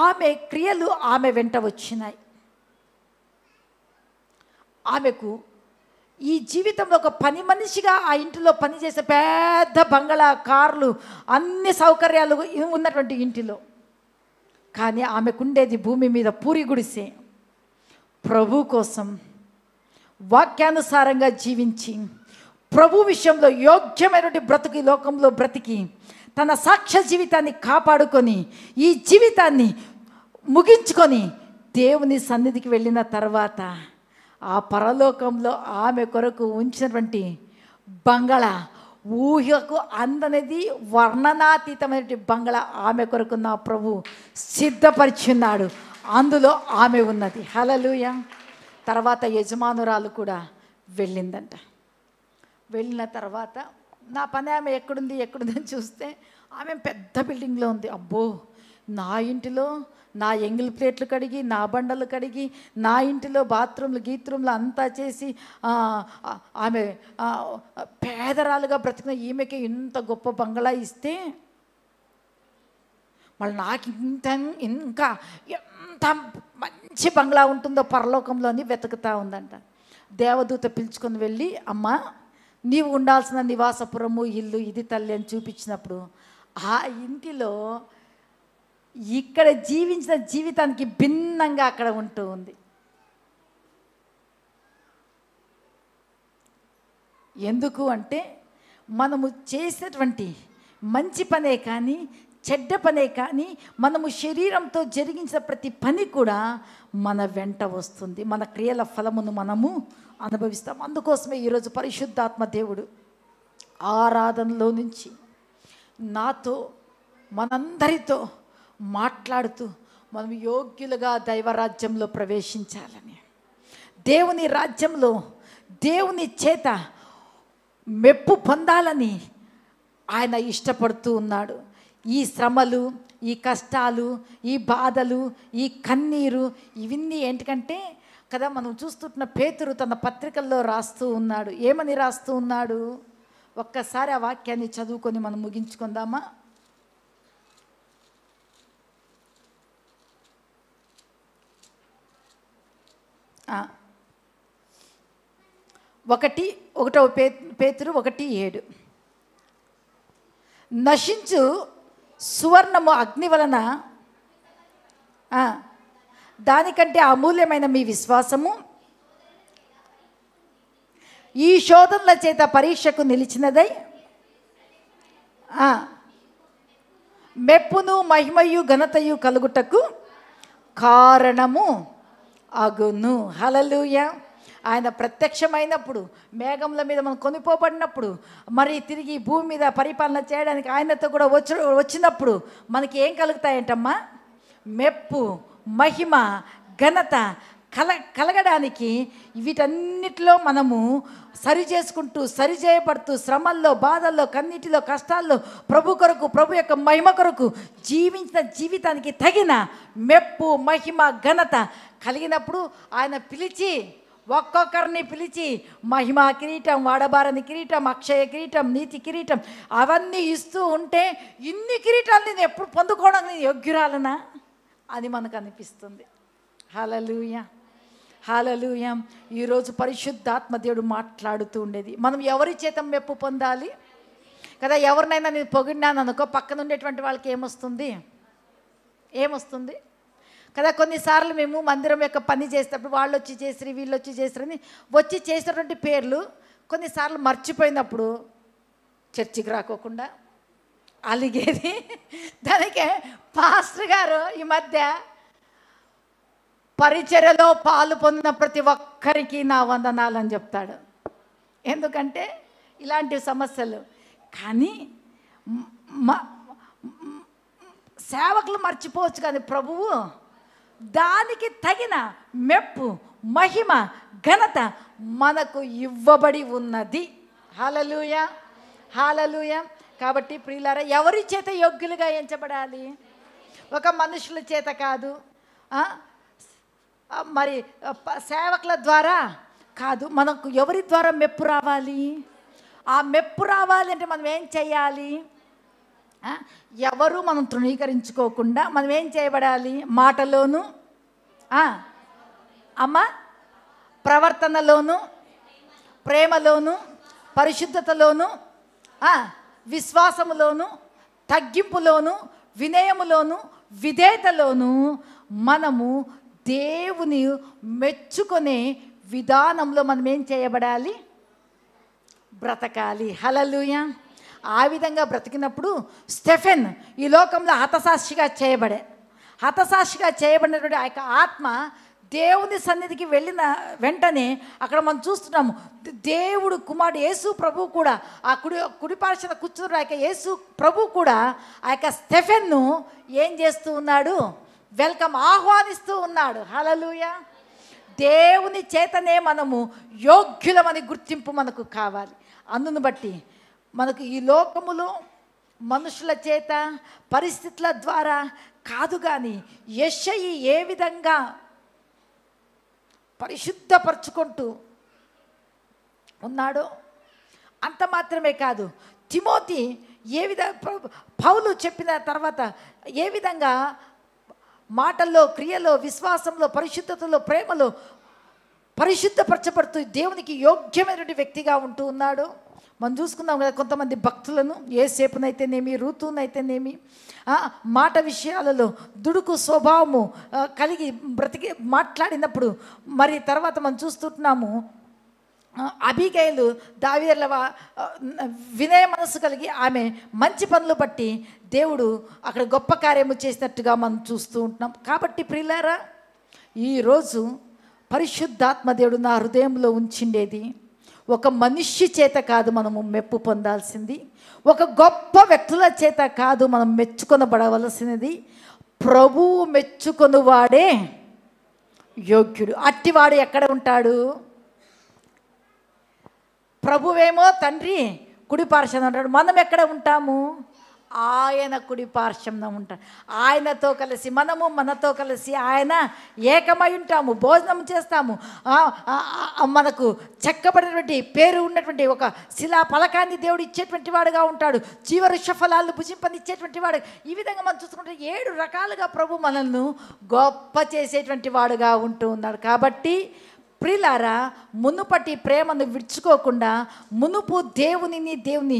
Speaker 1: ఆమె క్రియలు ఆమె వెంట వచ్చినాయి. ఆమెకు ఈ జీవితంలో ఒక పని మనిషిగా ఆ ఇంటిలో పనిచేసే పెద్ద బంగళా, కార్లు, అన్ని సౌకర్యాలు ఉన్నటువంటి ఇంటిలో, కానీ ఆమెకుండేది భూమి మీద పూరి గుడిసే. ప్రభు కోసం వాక్యానుసారంగా జీవించి, ప్రభు విషయంలో యోగ్యమైనటువంటి బ్రతుకు ఈ లోకంలో బ్రతికి, తన సాక్ష్య జీవితాన్ని కాపాడుకొని, ఈ జీవితాన్ని ముగించుకొని దేవుని సన్నిధికి వెళ్ళిన తర్వాత ఆ పరలోకంలో ఆమె కొరకు ఉంచినటువంటి బంగళా, ఊహకు అందనిది, వర్ణనాతీతమైనటువంటి బంగళా ఆమె కొరకు నా ప్రభు సిద్ధపరిచున్నాడు. అందులో ఆమె ఉన్నది. హల్లెలూయా. తర్వాత యజమానురాలు కూడా వెళ్ళిందంట. వెళ్ళిన తర్వాత నా పని ఆమె ఎక్కడుంది అని చూస్తే ఆమె పెద్ద బిల్డింగ్లో ఉంది. అబ్బో, నా ఇంటిలో నా ఎంగిల్ ప్లేట్లు కడిగి, నా బండలు కడిగి, నా ఇంటిలో గీత్రూమ్లు అంతా చేసి ఆమె పేదరాలుగా బ్రతికిన ఈమెకి ఇంత గొప్ప బంగళా ఇస్తే మళ్ళీ నాకు ఇంకా ఎంత మంచి బంగ్లా ఉంటుందో పరలోకంలో అని వెతుకుతూ ఉందంట. దేవదూత పిలుచుకొని వెళ్ళి, అమ్మా నీవు ఉండాల్సిన నివాసపురము, ఇల్లు ఇది తల్లి అని చూపించినప్పుడు ఆ ఇంటిలో ఇక్కడ జీవించిన జీవితానికి భిన్నంగా అక్కడ ఉంటూ ఉంది. ఎందుకు అంటే మనము చేసినటువంటి మంచి పనే కానీ, చెడ్డ పనే కానీ, మనము శరీరంతో జరిగించిన ప్రతి పని కూడా మన వెంట వస్తుంది. మన క్రియల ఫలమును మనము అనుభవిస్తాం. అందుకోసమే ఈరోజు పరిశుద్ధాత్మ దేవుడు ఆరాధనలో నుంచి నాతో మనందరితో మాట్లాడుతూ మనం యోగ్యులుగా దైవరాజ్యంలో ప్రవేశించాలని, దేవుని రాజ్యంలో దేవుని చేత మెప్పు పొందాలని ఆయన ఇష్టపడుతూ ఉన్నాడు. ఈ శ్రమలు, ఈ కష్టాలు, ఈ బాధలు, ఈ కన్నీరు ఇవన్నీ ఏంటంటే కదా, మనం చూస్తున్న పేతురు తన పత్రికల్లో రాస్తూ ఉన్నాడు. ఏమని రాస్తూ ఉన్నాడు? ఒక్కసారి ఆ వాక్యాన్ని చదువుకొని మనం ముగించుకుందామా? ఒకటవ పేతురు 1:7. నశించు సువర్ణము అగ్ని వలన దానికంటే అమూల్యమైన మీ విశ్వాసము ఈ శోధనల చేత పరీక్షకు నిలిచినదై మెప్పును మహిమయు ఘనతయు కలుగుటకు కారణము అగును. హల్లెలూయా. ఆయన ప్రత్యక్షమైనప్పుడు, మేఘముల మీద మనం కొనిపోబడినప్పుడు, మరి తిరిగి భూమి మీద పరిపాలన చేయడానికి ఆయనతో కూడా వచ్చినప్పుడు మనకి ఏం కలుగుతాయంటమ్మా? మెప్పు, మహిమ, ఘనత కలగడానికి వీటన్నిటిలో మనము సరిచేయబడుతూ శ్రమల్లో, బాధల్లో, కన్నీటిలో, కష్టాల్లో ప్రభు కొరకు, ప్రభు యొక్క మహిమ కొరకు జీవించిన జీవితానికి తగిన మెప్పు, మహిమ, ఘనత కలిగినప్పుడు ఆయన పిలిచి, ఒక్కొక్కరిని పిలిచి మహిమ కిరీటం, వాడబారని కిరీటం, అక్షయ కిరీటం, నీతి కిరీటం అవన్నీ ఇస్తూ ఉంటే ఇన్ని కిరీటాలు నేను ఎప్పుడు పొందుకోవడానికి యోగ్యురాలనా అని మనకు అనిపిస్తుంది. హల్లెలూయా, హల్లెలూయా. ఈరోజు పరిశుద్ధాత్మ దేవుడు మాట్లాడుతూ ఉండేది, మనం ఎవరి చేత మెప్పు పొందాలి కదా. ఎవరినైనా నేను పొగిడినాను అనుకో, పక్కన ఉండేటువంటి వాళ్ళకి ఏమొస్తుంది కదా. కొన్నిసార్లు మేము మందిరం యొక్క పని చేసేటప్పుడు వాళ్ళు వచ్చి చేసిరి, వీళ్ళు వచ్చి చేసిరని వచ్చి చేసినటువంటి పేర్లు కొన్నిసార్లు మర్చిపోయినప్పుడు చర్చికి రాకోకుండా అలిగేది. దానికే పాస్టర్ గారు ఈ మధ్య పరిచర్యలో పాలు పొందిన ప్రతి ఒక్కరికి నా వందనాలు అని చెప్తాడు. ఎందుకంటే ఇలాంటి సమస్యలు. కానీ సేవకులు మర్చిపోవచ్చు, కానీ ప్రభువు దానికి తగిన మెప్పు, మహిమ, ఘనత మనకు ఇవ్వబడి ఉన్నది. హల్లెలూయా, హల్లెలూయా. కాబట్టి ప్రియులారా, ఎవరి చేత యోగ్యులుగా ఎంచబడాలి? ఒక మనుషుల చేత కాదు, మరి సేవకుల ద్వారా కాదు. మనకు ఎవరి ద్వారా మెప్పు రావాలి? ఆ మెప్పు రావాలి అంటే మనం ఏం చేయాలి? ఎవరు మనం తృణీకరించుకోకుండా మనం ఏం చేయబడాలి? మాటలోను, ప్రవర్తనలోను, ప్రేమలోను, పరిశుద్ధతలోను, విశ్వాసములోను, తగ్గింపులోను, వినయములోను, విధేయతలోను మనము దేవుని మెచ్చుకునే విధానంలో మనం ఏం చేయబడాలి? బ్రతకాలి. హల్లెలూయా. ఆ విధంగా బ్రతికినప్పుడు స్టెఫెన్ ఈ లోకంలో హతసాక్షిగా చేయబడినటువంటి ఆ యొక్క ఆత్మ దేవుని సన్నిధికి వెళ్ళిన వెంటనే అక్కడ మనం చూస్తున్నాము, దేవుడు కుమారుడు యేసు ప్రభు కూడా ఆ కుడి పార్శ్వన కూర్చున్న ఆ యొక్క యేసు ప్రభు కూడా ఆ యొక్క స్టెఫెన్ను ఏం చేస్తూ ఉన్నాడు? వెల్కమ్, ఆహ్వానిస్తూ ఉన్నాడు. హల్లెలూయా. దేవుని చేతనే మనము యోగ్యులమని గుర్తింపు మనకు కావాలి. అందును బట్టి మనకు ఈ లోకములో మనుషుల చేత, పరిస్థితుల ద్వారా కాదు, కానీ యెషయి ఏ విధంగా పరిశుద్ధపరచుకుంటూ ఉన్నాడో అంత మాత్రమే కాదు, తిమోతి ఏ విధంగా పౌలు చెప్పిన తర్వాత ఏ విధంగా మాటల్లో, క్రియలో, విశ్వాసంలో, పరిశుద్ధతలో, ప్రేమలో పరిశుద్ధపరచబడుతూ దేవునికి యోగ్యమైనటువంటి వ్యక్తిగా ఉంటూ ఉన్నాడు. మనం చూసుకున్నాం కదా, కొంతమంది భక్తులను, యేసేపునైతేనేమి, రూతునైతేనేమి, మాట విషయాలలో దుడుకు స్వభావము కలిగి బ్రతికి మాట్లాడినప్పుడు, మరి తర్వాత మనం చూస్తున్నాము అబీగయలు దావీదుల వినయ మనసు కలిగి ఆమె మంచి పనులు బట్టి దేవుడు అక్కడ గొప్ప కార్యము చేసినట్టుగా మనం చూస్తూ ఉంటున్నాం. కాబట్టి ప్రియులారా, ఈరోజు పరిశుద్ధాత్మ దేవుడు నా హృదయంలో ఉంచిండేది ఒక మనిషి చేత కాదు మనము మెప్పు పొందాల్సింది, ఒక గొప్ప వ్యక్తుల చేత కాదు మనం మెచ్చుకొనబడవలసినది, ప్రభువు మెచ్చుకొనువాడే యోగ్యుడు. అట్టివాడు ఎక్కడ ఉంటాడు? ప్రభువేమో తండ్రి కుడి పార్శ్వం ఉంటాడు, మనం ఎక్కడ ఉంటాము? ఆయన కుడి పార్శ్వంలో ఉంటాడు. ఆయనతో కలిసి మనతో కలిసి ఆయన ఏకమై ఉంటాము, భోజనం చేస్తాము. మనకు చెక్కబడినటువంటి పేరు ఉన్నటువంటి ఒక శిలా ఫలకాన్ని దేవుడు ఇచ్చేటువంటి వాడుగా ఉంటాడు, జీవవృక్ష ఫలాలు భుజింపనిచ్చేటువంటి వాడు. ఈ విధంగా మనం చూసుకుంటే 7 రకాలుగా ప్రభు మనల్ని గొప్ప చేసేటువంటి వాడుగా ఉంటూ ఉన్నాడు. కాబట్టి ప్రియులారా, మునుపటి ప్రేమను విడుచుకోకుండా, మునుపు దేవుని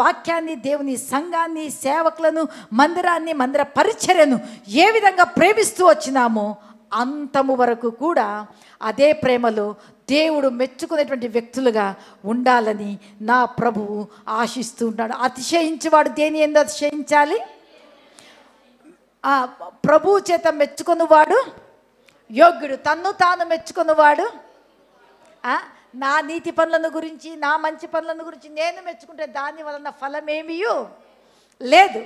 Speaker 1: వాక్యాన్ని, దేవుని సంఘాన్ని, సేవకులను, మందిరాన్ని, మందిర పరిచర్యను ఏ విధంగా ప్రేమిస్తూ వచ్చినామో అంతము వరకు కూడా అదే ప్రేమలో దేవుడు మెచ్చుకునేటువంటి వ్యక్తులుగా ఉండాలని నా ప్రభువు ఆశిస్తూ ఉన్నాడు. అతిశయించేవాడు దేని యందు అతిశయించాలి? ప్రభువు చేత మెచ్చుకున్నవాడు యోగ్యుడు. తన్ను తాను మెచ్చుకున్నవాడు, నా నీతి పనులను గురించి, నా మంచి పనులను గురించి నేను మెచ్చుకుంటే దాని వలన ఫలమేమీ లేదు.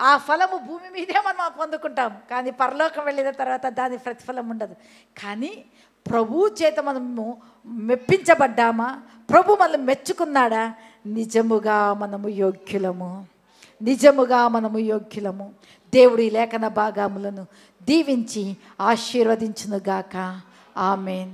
Speaker 1: ఆ ఫలము భూమి మీదే మనం పొందుకుంటాం, కానీ పరలోకం వెళ్ళిన తర్వాత దాని ప్రతిఫలం ఉండదు. కానీ ప్రభు చేత మనము మెప్పించబడ్డామా? ప్రభు మనల్ని మెచ్చుకున్నాడా? నిజముగా మనము యోగ్యులము, నిజముగా మనము యోగ్యులము. దేవుడు ఈ లేఖన భాగములను దీవించి ఆశీర్వదించునుగాక. ఆమేన్.